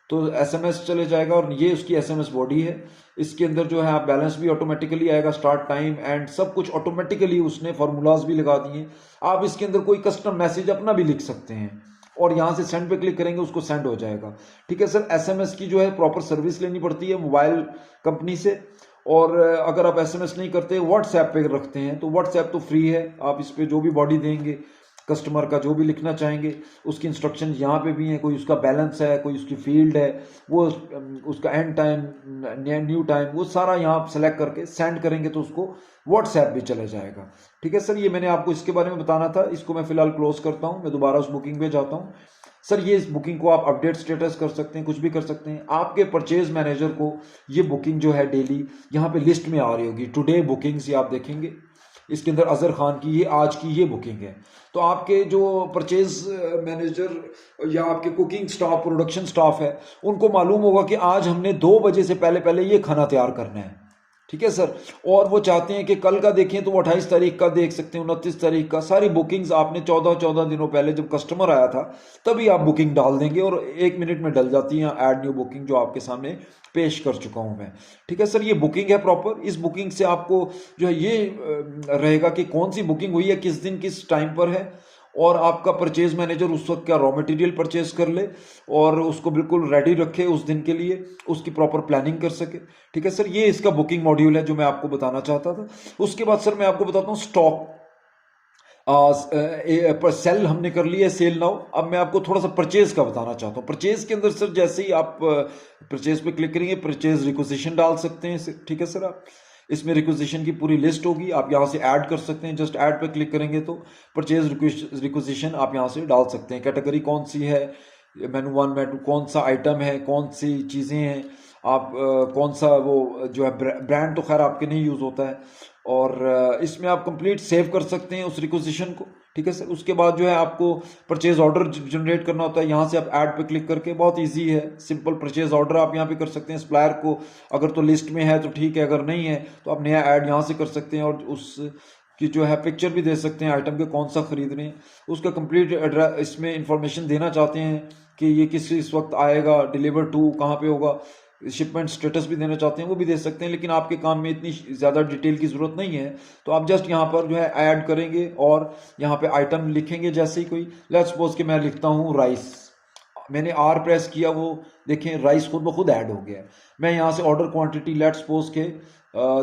तो एसएमएस चले जाएगा और ये उसकी एसएमएस बॉडी है। इसके अंदर जो है आप बैलेंस भी ऑटोमेटिकली आएगा, स्टार्ट टाइम एंड सब कुछ ऑटोमेटिकली उसने फार्मूलाज भी लगा दिए। आप इसके अंदर कोई कस्टम मैसेज अपना भी लिख सकते हैं और यहाँ से सेंड पे क्लिक करेंगे, उसको सेंड हो जाएगा। ठीक है सर। एसएमएस की जो है प्रॉपर सर्विस लेनी पड़ती है मोबाइल कंपनी से, और अगर आप एसएमएस नहीं करते, व्हाट्सएप पे रखते हैं तो व्हाट्सएप तो फ्री है। आप इस पे जो भी बॉडी देंगे, कस्टमर का जो भी लिखना चाहेंगे उसकी इंस्ट्रक्शन यहाँ पे भी हैं। कोई उसका बैलेंस है, कोई उसकी फील्ड है, वो उसका एंड टाइम, न्यू टाइम, वो सारा यहाँ आप सेलेक्ट करके सेंड करेंगे तो उसको व्हाट्सएप भी चला जाएगा। ठीक है सर। ये मैंने आपको इसके बारे में बताना था। इसको मैं फिलहाल क्लोज करता हूँ, मैं दोबारा उस बुकिंग पे जाता हूँ। सर ये इस बुकिंग को आप अपडेट स्टेटस कर सकते हैं, कुछ भी कर सकते हैं। आपके परचेज मैनेजर को ये बुकिंग जो है डेली यहाँ पे लिस्ट में आ रही होगी, टुडे बुकिंग्स, ये आप देखेंगे इसके अंदर अजहर खान की ये आज की ये बुकिंग है। तो आपके जो परचेज मैनेजर या आपके कुकिंग स्टाफ, प्रोडक्शन स्टाफ है, उनको मालूम होगा कि आज हमने 2 बजे से पहले पहले ये खाना तैयार करना है। ठीक है सर। और वो चाहते हैं कि कल का देखें तो वो 28 तारीख का देख सकते हैं, 29 तारीख का। सारी बुकिंग्स आपने 14 दिनों पहले जब कस्टमर आया था तभी आप बुकिंग डाल देंगे और 1 मिनट में डल जाती है ऐड न्यू बुकिंग, जो आपके सामने पेश कर चुका हूं मैं। ठीक है सर। ये बुकिंग है प्रॉपर। इस बुकिंग से आपको जो है ये रहेगा कि कौन सी बुकिंग हुई है, किस दिन किस टाइम पर है, और आपका परचेज मैनेजर उस वक्त क्या रॉ मटेरियल परचेज कर ले और उसको बिल्कुल रेडी रखे उस दिन के लिए, उसकी प्रॉपर प्लानिंग कर सके। ठीक है सर। ये इसका बुकिंग मॉड्यूल है जो मैं आपको बताना चाहता था। उसके बाद सर मैं आपको बताता हूँ स्टॉक। सेल हमने कर लिया है, सेल नाउ। अब मैं आपको थोड़ा सा परचेज का बताना चाहता हूँ। परचेज के अंदर सर जैसे ही आप परचेज पे क्लिक करेंगे, परचेज रिक्वेजिशन डाल सकते हैं। ठीक है सर। आप इसमें रिक्विजिशन की पूरी लिस्ट होगी, आप यहाँ से ऐड कर सकते हैं। जस्ट ऐड पे क्लिक करेंगे तो परचेज रिक्विजिशन आप यहाँ से डाल सकते हैं। कैटेगरी कौन सी है, मेनू 1 मेनू कौन सा आइटम है, कौन सी चीज़ें हैं, आप कौन सा वो जो है ब्रांड तो खैर आपके नहीं यूज़ होता है। और इसमें आप कंप्लीट सेव कर सकते हैं उस रिक्विजिशन को, ठीक है सर। उसके बाद जो है आपको परचेज ऑर्डर जनरेट करना होता है। यहाँ से आप ऐड पे क्लिक करके, बहुत इजी है, सिंपल परचेज ऑर्डर आप यहाँ पे कर सकते हैं। सप्लायर को अगर तो लिस्ट में है तो ठीक है, अगर नहीं है तो आप नया ऐड यहाँ से कर सकते हैं और उस की जो है पिक्चर भी दे सकते हैं आइटम के, कौन सा खरीद रहे हैं, उसका कंप्लीट एड्रेस इसमें इंफॉर्मेशन देना चाहते हैं कि ये किस इस वक्त आएगा, डिलीवर टू कहाँ पे होगा, शिपमेंट स्टेटस भी देना चाहते हैं वो भी दे सकते हैं। लेकिन आपके काम में इतनी ज़्यादा डिटेल की ज़रूरत नहीं है, तो आप जस्ट यहाँ पर जो है ऐड करेंगे और यहाँ पे आइटम लिखेंगे। जैसे ही कोई, लेट्स सपोज कि मैं लिखता हूँ राइस, मैंने आर प्रेस किया, वो देखें राइस खुद ब खुद ऐड हो गया। मैं यहाँ से ऑर्डर क्वांटिटी लेट्स सपोज के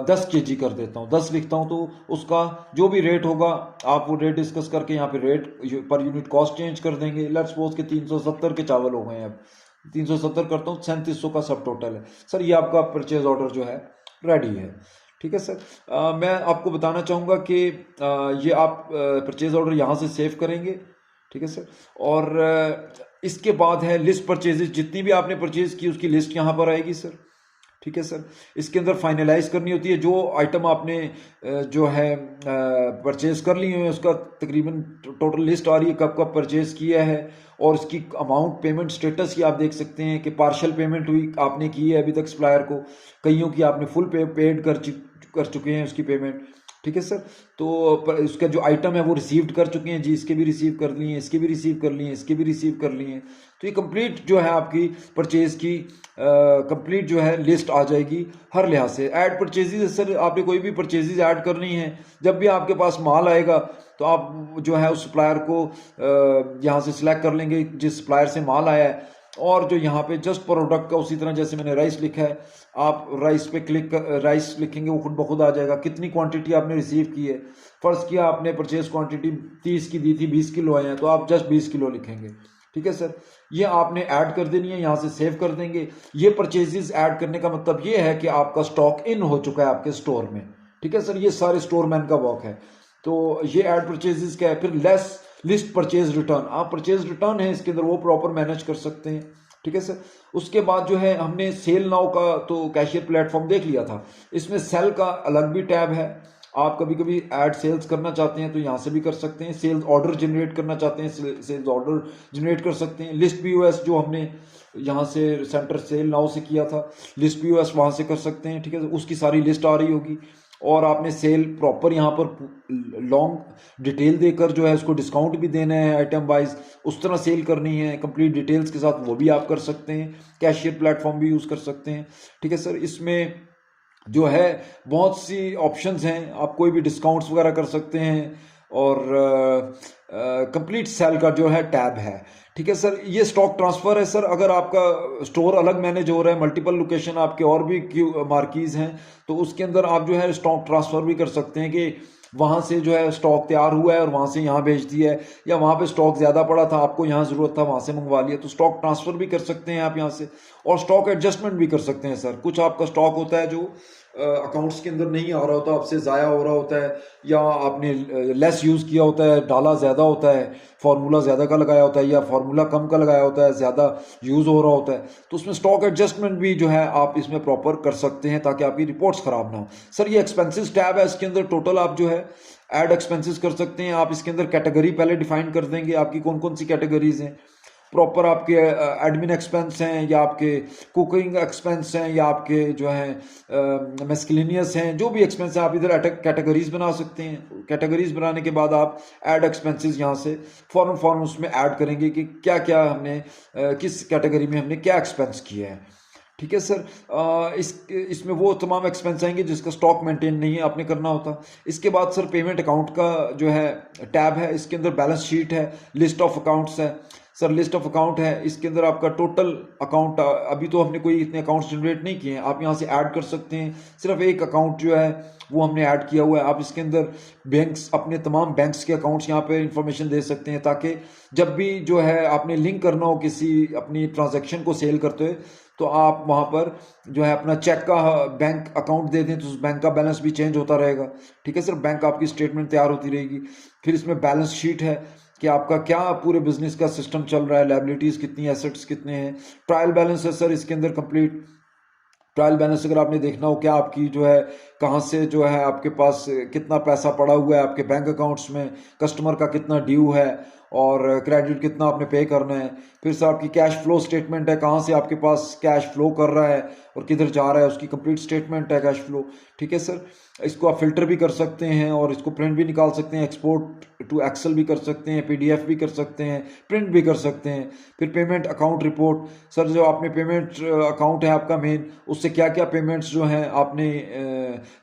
10 kg कर देता हूँ, 10 लिखता हूँ, तो उसका जो भी रेट होगा आप वो रेट डिस्कस करके यहाँ पे rate per unit cost change कर देंगे। लेट्स सपोज के 370 के चावल हो गए, अब 370 करता हूँ, 3700 का सब टोटल है। सर ये आपका परचेज ऑर्डर जो है रेडी है, ठीक है सर। मैं आपको बताना चाहूँगा कि ये आप परचेज ऑर्डर यहाँ से सेव करेंगे, ठीक है सर। और इसके बाद है लिस्ट परचेजेस, जितनी भी आपने परचेज की उसकी लिस्ट यहाँ पर आएगी सर, ठीक है सर। इसके अंदर फाइनलाइज करनी होती है जो आइटम आपने जो है परचेज कर लिए हैं, उसका तकरीबन टोटल लिस्ट आ रही है, कब कब परचेज किया है और इसकी अमाउंट, पेमेंट स्टेटस की आप देख सकते हैं कि पार्शियल पेमेंट हुई आपने की है अभी तक सप्लायर को, कईयों की आपने फुल पेड कर चुके हैं उसकी पेमेंट, ठीक है सर। तो उसका जो आइटम है वो रिसीव्ड कर चुके हैं जी, इसके भी रिसीव कर लिए हैं, इसके भी रिसीव कर लिए हैं, इसके भी रिसीव कर लिए हैं। तो ये कंप्लीट जो है आपकी परचेज की कंप्लीट जो है लिस्ट आ जाएगी हर लिहाज से। ऐड परचेजेज सर, आपने कोई भी परचेजेज ऐड करनी है, जब भी आपके पास माल आएगा तो आप जो है उस सप्लायर को यहाँ से सिलेक्ट कर लेंगे जिस सप्लायर से माल आया है, और जो यहाँ पे जस्ट प्रोडक्ट का उसी तरह जैसे मैंने राइस लिखा है, आप राइस पे क्लिक राइस लिखेंगे, वो खुद ब खुद आ जाएगा। कितनी क्वांटिटी आपने रिसीव की है, फर्ज किया आपने परचेज क्वांटिटी 30 की दी थी, 20 किलो आए हैं, तो आप जस्ट 20 किलो लिखेंगे, ठीक है सर। ये आपने ऐड कर देनी है, यहाँ से सेव कर देंगे। ये परचेजेस ऐड करने का मतलब ये है कि आपका स्टॉक इन हो चुका है आपके स्टोर में, ठीक है सर। ये सारे स्टोर मैन का वर्क है। तो ये ऐड परचेजेस क्या है, फिर लेस लिस्ट परचेज रिटर्न, आप परचेज रिटर्न है इसके अंदर वो प्रॉपर मैनेज कर सकते हैं, ठीक है सर। उसके बाद जो है हमने सेल नाउ का तो कैशियर प्लेटफॉर्म देख लिया था, इसमें सेल का अलग भी टैब है। आप कभी कभी ऐड सेल्स करना चाहते हैं तो यहाँ से भी कर सकते हैं, सेल्स ऑर्डर जनरेट करना चाहते हैं सेल्स ऑर्डर जनरेट कर सकते हैं। लिस्ट पीओएस जो हमने यहाँ से सेंटर सेल नाउ से किया था, लिस्ट पीओएस वहाँ से कर सकते हैं, ठीक है। उसकी सारी लिस्ट आ रही होगी और आपने सेल प्रॉपर यहाँ पर लॉन्ग डिटेल देकर जो है उसको डिस्काउंट भी देना है आइटम वाइज, उस तरह सेल करनी है कंप्लीट डिटेल्स के साथ, वो भी आप कर सकते हैं। कैशियर प्लेटफॉर्म भी यूज़ कर सकते हैं, ठीक है सर। इसमें जो है बहुत सी ऑप्शंस हैं, आप कोई भी डिस्काउंट्स वगैरह कर सकते हैं और कंप्लीट सेल का जो है टैब है, ठीक है सर। ये स्टॉक ट्रांसफ़र है सर, अगर आपका स्टोर अलग मैनेज हो रहा है, मल्टीपल लोकेशन आपके और भी मार्कीज़ हैं, तो उसके अंदर आप जो है स्टॉक ट्रांसफ़र भी कर सकते हैं कि वहाँ से जो है स्टॉक तैयार हुआ है और वहाँ से यहाँ भेज दिया है, या वहाँ पे स्टॉक ज़्यादा पड़ा था आपको यहाँ ज़रूरत था वहाँ से मंगवा लिया, तो स्टॉक ट्रांसफ़र भी कर सकते हैं आप यहाँ से। और स्टॉक एडजस्टमेंट भी कर सकते हैं सर। कुछ आपका स्टॉक होता है जो अकाउंट्स के अंदर नहीं आ रहा होता, आपसे ज़ाया हो रहा होता है, या आपने लेस यूज़ किया होता है, डाला ज़्यादा होता है, फार्मूला ज़्यादा का लगाया होता है या फार्मूला कम का लगाया होता है, ज़्यादा यूज़ हो रहा होता है, तो उसमें स्टॉक एडजस्टमेंट भी जो है आप इसमें प्रॉपर कर सकते हैं ताकि आपकी रिपोर्ट्स ख़राब ना हो। सर ये एक्सपेंसेस टैब है, इसके अंदर टोटल आप जो है ऐड एक्सपेंसेस कर सकते हैं। आप इसके अंदर कैटेगरी पहले डिफाइन कर देंगे, आपकी कौन कौन सी कैटेगरीज हैं, प्रॉपर आपके एडमिन एक्सपेंस हैं या आपके कुकिंग एक्सपेंस हैं या आपके जो हैं मिसलेनियस हैं, जो भी एक्सपेंस हैं आप इधर कैटेगरीज बना सकते हैं। कैटेगरीज बनाने के बाद आप ऐड एक्सपेंसेस यहाँ से फॉर्म उसमें ऐड करेंगे कि क्या क्या हमने किस कैटेगरी में हमने क्या एक्सपेंस किया है, ठीक है सर। इसमें वो तमाम एक्सपेंस आएंगे जिसका स्टॉक मेंटेन नहीं है आपने करना होता। इसके बाद सर पेमेंट अकाउंट का जो है टैब है, इसके अंदर बैलेंस शीट है, लिस्ट ऑफ अकाउंट्स है, सर लिस्ट ऑफ अकाउंट है, इसके अंदर आपका टोटल अकाउंट, अभी तो हमने कोई इतने अकाउंट्स जनरेट नहीं किए हैं, आप यहाँ से ऐड कर सकते हैं। सिर्फ एक अकाउंट जो है वो हमने ऐड किया हुआ है। आप इसके अंदर बैंक्स, अपने तमाम बैंक्स के अकाउंट्स यहाँ पे इंफॉर्मेशन दे सकते हैं, ताकि जब भी जो है आपने लिंक करना हो किसी अपनी ट्रांजैक्शन को सेल करते हुए, तो आप वहाँ पर जो है अपना चेक का बैंक अकाउंट दे दें, तो उस बैंक का बैलेंस भी चेंज होता रहेगा। ठीक है सर, बैंक आपकी स्टेटमेंट तैयार होती रहेगी। फिर इसमें बैलेंस शीट है कि आपका क्या पूरे बिजनेस का सिस्टम चल रहा है, लायबिलिटीज कितनी, एसेट्स कितने हैं। ट्रायल बैलेंस है सर इसके अंदर कंप्लीट। ट्रायल बैलेंस अगर आपने देखना हो क्या आपकी जो है कहाँ से जो है आपके पास कितना पैसा पड़ा हुआ है आपके बैंक अकाउंट्स में, कस्टमर का कितना ड्यू है और क्रेडिट कितना आपने पे करना है। फिर से आपकी कैश फ्लो स्टेटमेंट है, कहाँ से आपके पास कैश फ्लो कर रहा है और किधर जा रहा है, उसकी कंप्लीट स्टेटमेंट है कैश फ्लो। ठीक है सर, इसको आप फिल्टर भी कर सकते हैं और इसको प्रिंट भी निकाल सकते हैं, एक्सपोर्ट टू एक्सेल भी कर सकते हैं, पीडीएफ भी कर सकते हैं, प्रिंट भी कर सकते हैं। फिर पेमेंट अकाउंट रिपोर्ट, सर जो आपने पेमेंट अकाउंट है आपका मेन, उससे क्या क्या पेमेंट्स जो हैं आपने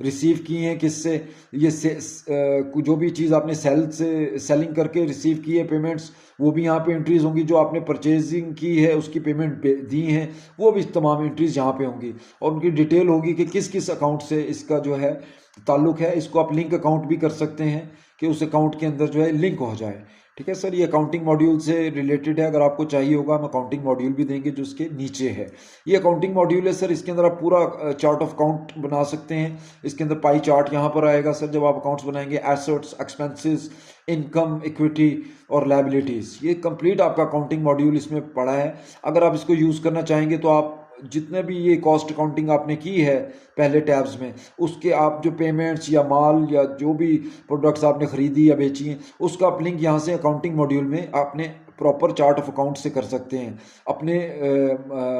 रिसीव की हैं, किससे, ये जो भी चीज़ आपने सेलिंग करके रिसीव की है पेमेंट्स, वो भी यहाँ पे एंट्रीज होंगी। जो आपने परचेजिंग की है उसकी पेमेंट दी हैं, वो भी तमाम एंट्रीज यहाँ पे होंगी और उनकी डिटेल होगी कि किस किस अकाउंट से इसका जो है ताल्लुक है। इसको आप लिंक अकाउंट भी कर सकते हैं कि उस अकाउंट के अंदर जो है लिंक हो जाए। ठीक है सर, ये अकाउंटिंग मॉड्यूल से रिलेटेड है। अगर आपको चाहिए होगा हम अकाउंटिंग मॉड्यूल भी देंगे जो इसके नीचे है। ये अकाउंटिंग मॉड्यूल है सर, इसके अंदर आप पूरा चार्ट ऑफ अकाउंट बना सकते हैं। इसके अंदर पाई चार्ट यहाँ पर आएगा सर, जब आप अकाउंट्स बनाएंगे, एसेट्स, एक्सपेंसेस, इनकम, इक्विटी और लायबिलिटीज़, ये कंप्लीट आपका अकाउंटिंग मॉड्यूल इसमें पड़ा है। अगर आप इसको यूज़ करना चाहेंगे तो आप जितने भी ये कॉस्ट अकाउंटिंग आपने की है पहले टैब्स में, उसके आप जो पेमेंट्स या माल या जो भी प्रोडक्ट्स आपने खरीदी या बेची हैं, उसका आप लिंक यहाँ से अकाउंटिंग मॉड्यूल में आपने प्रॉपर चार्ट ऑफ अकाउंट से कर सकते हैं अपने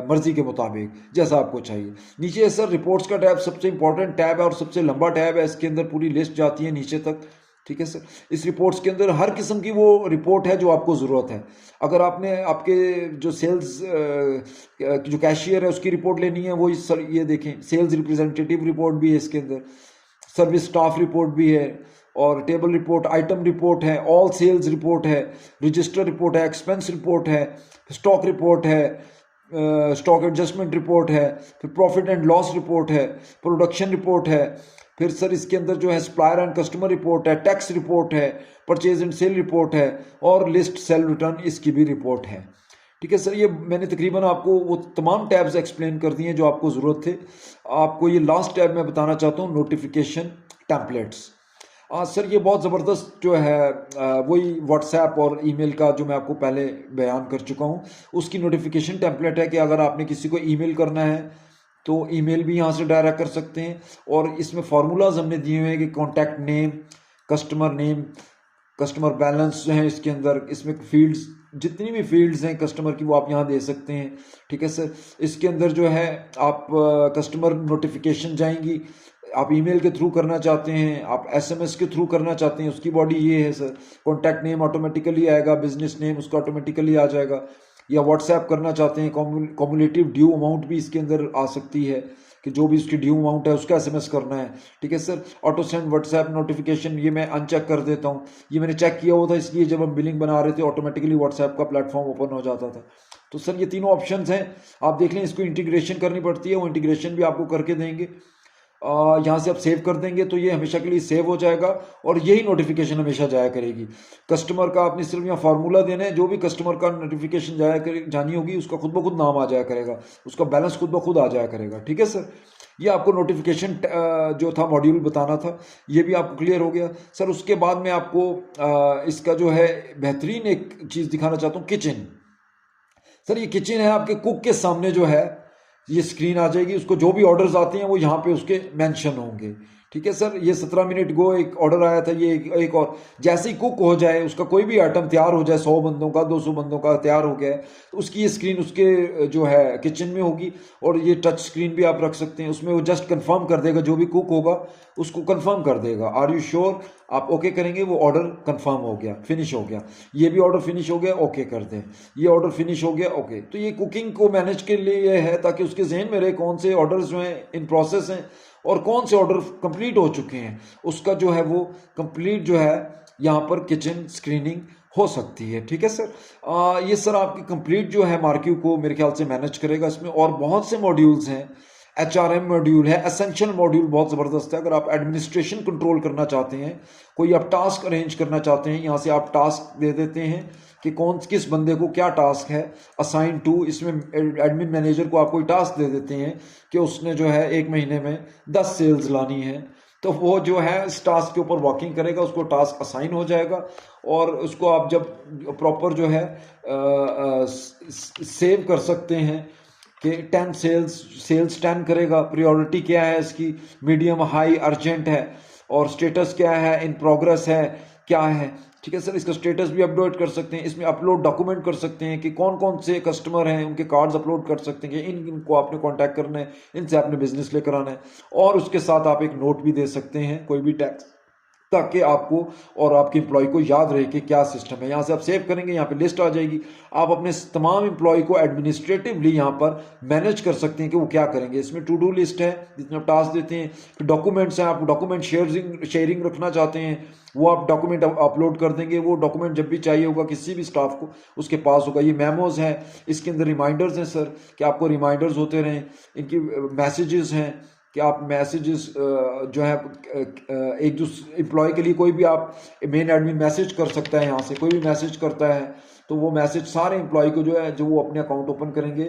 मर्जी के मुताबिक जैसा आपको चाहिए। नीचे है सर रिपोर्ट्स का टैब, सबसे इंपॉर्टेंट टैब है और सबसे लंबा टैब है। इसके अंदर पूरी लिस्ट जाती है नीचे तक। ठीक है सर, इस रिपोर्ट्स के अंदर हर किस्म की वो रिपोर्ट है जो आपको ज़रूरत है। अगर आपने आपके जो सेल्स जो कैशियर है उसकी रिपोर्ट लेनी है, वो सर ये देखें, सेल्स रिप्रेजेंटेटिव रिपोर्ट भी है इसके अंदर, सर्विस स्टाफ रिपोर्ट भी है और टेबल रिपोर्ट, आइटम रिपोर्ट है, ऑल सेल्स रिपोर्ट है, रजिस्टर रिपोर्ट है, एक्सपेंस रिपोर्ट है, स्टॉक रिपोर्ट है, स्टॉक एडजस्टमेंट रिपोर्ट है, फिर प्रॉफिट एंड लॉस रिपोर्ट है, प्रोडक्शन रिपोर्ट है। फिर सर इसके अंदर जो है सप्लायर एंड कस्टमर रिपोर्ट है, टैक्स रिपोर्ट है, परचेज एंड सेल रिपोर्ट है और लिस्ट सेल रिटर्न, इसकी भी रिपोर्ट है। ठीक है सर, ये मैंने तकरीबन आपको वो तमाम टैब्स एक्सप्लेन कर दिए जो आपको ज़रूरत थे। आपको ये लास्ट टैब मैं बताना चाहता हूँ, नोटिफिकेशन टेम्पलेट्स। सर ये बहुत ज़बरदस्त जो है वही व्हाट्सएप और ईमेल का जो मैं आपको पहले बयान कर चुका हूँ, उसकी नोटिफिकेशन टेम्पलेट है कि अगर आपने किसी को ईमेल करना है तो ईमेल भी यहाँ से डायरेक्ट कर सकते हैं। और इसमें फार्मूलाज हमने दिए हुए हैं कि कॉन्टैक्ट नेम, कस्टमर बैलेंस जो है इसके अंदर, इसमें फील्ड्स, जितनी भी फील्ड्स हैं कस्टमर की वो आप यहाँ दे सकते हैं। ठीक है सर, इसके अंदर जो है आप कस्टमर नोटिफिकेशन जाएंगी, आप ईमेल के थ्रू करना चाहते हैं, आप एसएमएस के थ्रू करना चाहते हैं, उसकी बॉडी ये है सर। कॉन्टैक्ट नेम ऑटोमेटिकली आएगा, बिजनेस नेम उसका ऑटोमेटिकली आ जाएगा। या व्हाट्सएप करना चाहते हैं, कॉम्युलेटिव ड्यू अमाउंट भी इसके अंदर आ सकती है कि जो भी उसकी ड्यू अमाउंट है उसका एसएमएस करना है। ठीक है sir, auto send WhatsApp notification, ये मैं अनचेक कर देता हूँ। ये मैंने चेक किया हुआ था, इसलिए जब हम बिलिंग बना रहे थे ऑटोमेटिकली व्हाट्सएप का प्लेटफॉर्म ओपन हो जाता था। तो सर ये तीनों ऑप्शंस हैं, आप देख लें। इसको इंटीग्रेशन करनी पड़ती है, वो इंटीग्रेशन भी आपको करके देंगे। यहाँ से आप सेव कर देंगे तो ये हमेशा के लिए सेव हो जाएगा और यही नोटिफिकेशन हमेशा जाया करेगी। कस्टमर का आपने सिर्फ यहाँ फार्मूला देना है, जो भी कस्टमर का नोटिफिकेशन जानी होगी उसका खुद ब खुद नाम आ जाया करेगा, उसका बैलेंस खुद ब खुद आ जाया करेगा। ठीक है सर, ये आपको नोटिफिकेशन जो था मॉड्यूल बताना था, ये भी आपको क्लियर हो गया सर। उसके बाद मैं आपको इसका जो है बेहतरीन एक चीज़ दिखाना चाहता हूँ, किचन। सर ये किचन है, आपके कुक के सामने जो है ये स्क्रीन आ जाएगी, उसको जो भी ऑर्डर्स आते हैं वो यहाँ पे उसके मेंशन होंगे। ठीक है सर, ये 17 मिनट गो एक ऑर्डर आया था, ये एक और जैसे ही कुक हो जाए, उसका कोई भी आइटम तैयार हो जाए, 100 बंदों का 200 बंदों का तैयार हो गया है, तो उसकी ये स्क्रीन उसके जो है किचन में होगी। और ये टच स्क्रीन भी आप रख सकते हैं, उसमें वो जस्ट कंफर्म कर देगा, जो भी कुक होगा उसको कंफर्म कर देगा, आर यू श्योर, आप ओके करेंगे, वो ऑर्डर कंफर्म हो गया, फिनिश हो गया। ये भी ऑर्डर फिनिश हो गया, ओके कर दें, ये ऑर्डर फिनिश हो गया, ओके। तो ये कुकिंग को मैनेज के लिए है, ताकि उसके जहन में रहे कौन से ऑर्डर्स जो हैं इन प्रोसेस हैं और कौन से ऑर्डर कंप्लीट हो चुके हैं, उसका जो है वो कंप्लीट जो है यहाँ पर किचन स्क्रीनिंग हो सकती है। ठीक है सर। ये सर आपकी कंप्लीट जो है मार्क्यू को मेरे ख्याल से मैनेज करेगा। इसमें और बहुत से मॉड्यूल्स हैं। HRM मॉड्यूल है, एसेंशियल मॉड्यूल बहुत ज़बरदस्त है। अगर आप एडमिनिस्ट्रेशन कंट्रोल करना चाहते हैं, कोई आप टास्क अरेंज करना चाहते हैं, यहाँ से आप टास्क दे देते हैं कि कौन किस बंदे को क्या टास्क है असाइन टू। इसमें एडमिन मैनेजर को आप कोई टास्क दे देते हैं कि उसने जो है 1 महीने में 10 सेल्स लानी है, तो वो जो है इस टास्क के ऊपर वर्किंग करेगा, उसको टास्क असाइन हो जाएगा। और उसको आप जब प्रॉपर जो है सेव कर सकते हैं कि 10 सेल्स 10 करेगा, प्रायोरिटी क्या है इसकी, मीडियम हाई अर्जेंट है, और स्टेटस क्या है, इन प्रोग्रेस है, क्या है। ठीक है सर। इसका स्टेटस भी अपलोड कर सकते हैं। इसमें अपलोड डॉक्यूमेंट कर सकते हैं कि कौन कौन से कस्टमर हैं, उनके कार्ड्स अपलोड कर सकते हैं कि इनको आपने कांटेक्ट करना है, इनसे आपने बिजनेस लेकर आना है। और उसके साथ आप एक नोट भी दे सकते हैं कोई भी टैक्स, ताकि आपको और आपके एम्प्लॉय को याद रहे कि क्या सिस्टम है। यहाँ से आप सेव करेंगे, यहाँ पे लिस्ट आ जाएगी। आप अपने तमाम एम्प्लॉय को एडमिनिस्ट्रेटिवली यहाँ पर मैनेज कर सकते हैं कि वो क्या करेंगे। इसमें टू डू लिस्ट है जिसमें आप टास्क देते हैं। फिर डॉक्यूमेंट्स हैं, आप डॉक्यूमेंट शेयरिंग रखना चाहते हैं, वो आप डॉक्यूमेंट अपलोड कर देंगे। वो डॉक्यूमेंट जब भी चाहिए होगा किसी भी स्टाफ को, उसके पास होगा। ये मेमोज हैं, इसके अंदर रिमाइंडर्स हैं सर, कि आपको रिमाइंडर्स होते रहें। इनकी मैसेजेस हैं कि आप मैसेजेस जो है एक जो एम्प्लॉय के लिए कोई भी आप मेन एडमिन मैसेज कर सकता है। यहाँ से कोई भी मैसेज करता है तो वो मैसेज सारे एम्प्लॉय को जो है, जो वो अपने अकाउंट ओपन करेंगे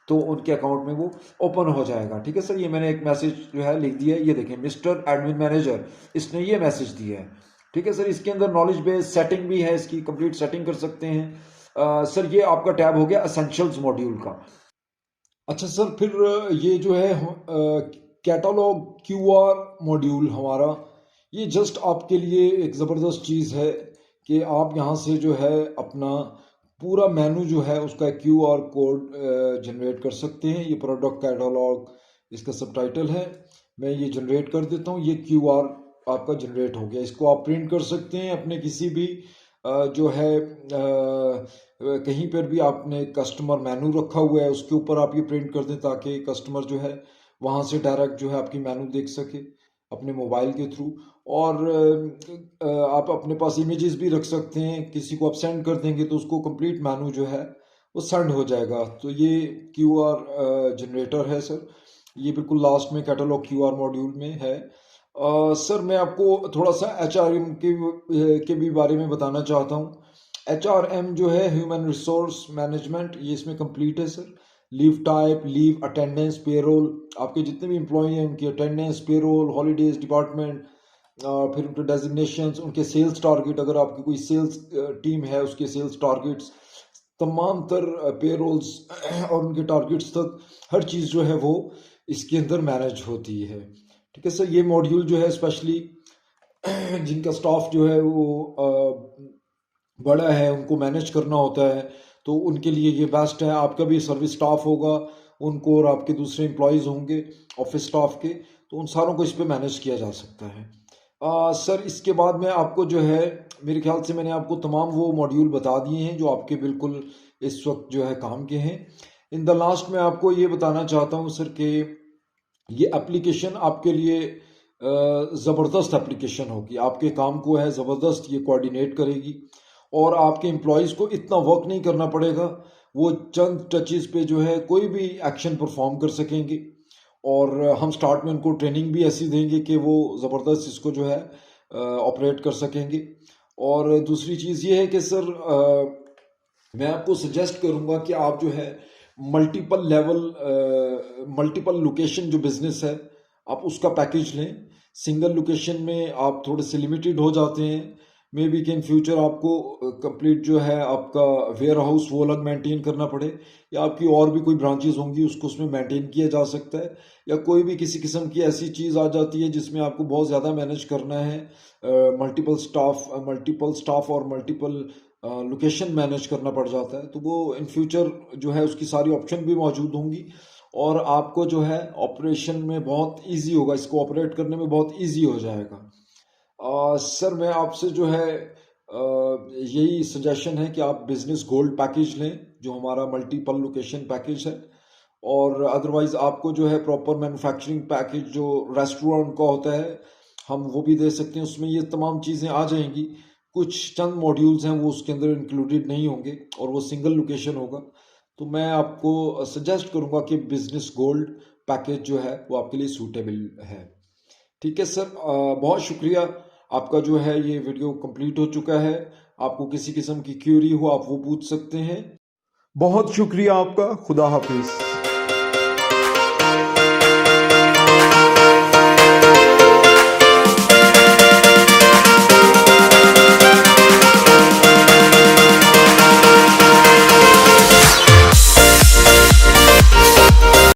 तो उनके अकाउंट में वो ओपन हो जाएगा। ठीक है सर। ये मैंने एक मैसेज जो है लिख दिया है, ये देखें, मिस्टर एडमिन मैनेजर, इसने ये मैसेज दिया है। ठीक है सर। इसके अंदर नॉलेज बेस्ड सेटिंग भी है, इसकी कंप्लीट सेटिंग कर सकते हैं। सर ये आपका टैब हो गया एसेंशियल्स मॉड्यूल का। अच्छा सर, फिर ये जो है कैटलॉग QR मॉड्यूल हमारा, ये जस्ट आपके लिए एक ज़बरदस्त चीज़ है कि आप यहाँ से जो है अपना पूरा मेनू जो है उसका QR कोड जनरेट कर सकते हैं। ये प्रोडक्ट कैटलॉग इसका सबटाइटल है। मैं ये जनरेट कर देता हूँ। ये QR आपका जनरेट हो गया। इसको आप प्रिंट कर सकते हैं अपने किसी भी जो है कहीं पर भी आपने कस्टमर मेनू रखा हुआ है उसके ऊपर आप ये प्रिंट कर दें, ताकि कस्टमर जो है वहाँ से डायरेक्ट जो है आपकी मेनू देख सके अपने मोबाइल के थ्रू। और आप अपने पास इमेजेस भी रख सकते हैं, किसी को आप सेंड कर देंगे तो उसको कंप्लीट मेनू जो है वो सेंड हो जाएगा। तो ये QR जनरेटर है सर। ये बिल्कुल लास्ट में कैटलॉग QR मॉड्यूल में है। सर मैं आपको थोड़ा सा HRM के भी बारे में बताना चाहता हूँ। HRM जो है ह्यूमन रिसोर्स मैनेजमेंट, ये इसमें कंप्लीट है sir. Leave type, leave attendance, payroll, आपके जितने भी एम्प्लॉय हैं उनकी अटेंडेंस, पेरोल, हॉलीडेज डिपार्टमेंट, फिर उनके डेजिग्नेशंस, उनके सेल्स टारगेट, अगर आपकी कोई सेल्स टीम है उसके सेल्स टारगेट्स, तमाम तर पेरोल्स और उनके टारगेट्स तक हर चीज़ जो है वो इसके अंदर मैनेज होती है। ठीक है सर। ये मॉड्यूल जो है स्पेशली जिनका स्टाफ जो है वो बड़ा है, उनको मैनेज करना होता है, तो उनके लिए ये बेस्ट है। आपका भी सर्विस स्टाफ होगा उनको, और आपके दूसरे एम्प्लॉयज़ होंगे ऑफिस स्टाफ के, तो उन सारों को इस पर मैनेज किया जा सकता है। सर इसके बाद में आपको जो है, मेरे ख्याल से मैंने आपको तमाम वो मॉड्यूल बता दिए हैं जो आपके बिल्कुल इस वक्त जो है काम के हैं। इन द लास्ट में आपको ये बताना चाहता हूँ सर कि ये एप्लीकेशन आपके लिए ज़बरदस्त एप्लीकेशन होगी। आपके काम को है ज़बरदस्त ये कोऑर्डिनेट करेगी, और आपके एम्प्लॉयज़ को इतना वर्क नहीं करना पड़ेगा। वो चंद टचेस पे जो है कोई भी एक्शन परफॉर्म कर सकेंगे। और हम स्टार्ट में उनको ट्रेनिंग भी ऐसी देंगे कि वो ज़बरदस्त इसको जो है ऑपरेट कर सकेंगे। और दूसरी चीज़ ये है कि सर मैं आपको सजेस्ट करूँगा कि आप जो है मल्टीपल लोकेशन जो बिज़नेस है आप उसका पैकेज लें। सिंगल लोकेशन में आप थोड़े से लिमिटेड हो जाते हैं। मे बी कि इन फ्यूचर आपको कंप्लीट जो है आपका वेयर हाउस वो अलग मेंटेन करना पड़े, या आपकी और भी कोई ब्रांचेस होंगी उसको उसमें मेंटेन किया जा सकता है, या कोई भी किसी किस्म की ऐसी चीज़ आ जाती है जिसमें आपको बहुत ज़्यादा मैनेज करना है, मल्टीपल स्टाफ और मल्टीपल लोकेशन मैनेज करना पड़ जाता है, तो वो इन फ्यूचर जो है उसकी सारी ऑप्शन भी मौजूद होंगी, और आपको जो है ऑपरेशन में बहुत इजी होगा, इसको ऑपरेट करने में बहुत इजी हो जाएगा। सर मैं आपसे जो है यही सजेशन है कि आप बिजनेस गोल्ड पैकेज लें जो हमारा मल्टीपल लोकेशन पैकेज है, और अदरवाइज़ आपको जो है प्रॉपर मैन्युफैक्चरिंग पैकेज जो रेस्टोरेंट का होता है हम वो भी दे सकते हैं। उसमें ये तमाम चीज़ें आ जाएंगी। कुछ चंद मॉड्यूल्स हैं वो उसके अंदर इंक्लूडेड नहीं होंगे और वो सिंगल लोकेशन होगा। तो मैं आपको सजेस्ट करूंगा कि बिजनेस गोल्ड पैकेज जो है वो आपके लिए सूटेबल है। ठीक है सर, बहुत शुक्रिया। आपका जो है ये वीडियो कंप्लीट हो चुका है। आपको किसी किस्म की क्यूरी हो आप वो पूछ सकते हैं। बहुत शुक्रिया आपका। खुदा हाफिज।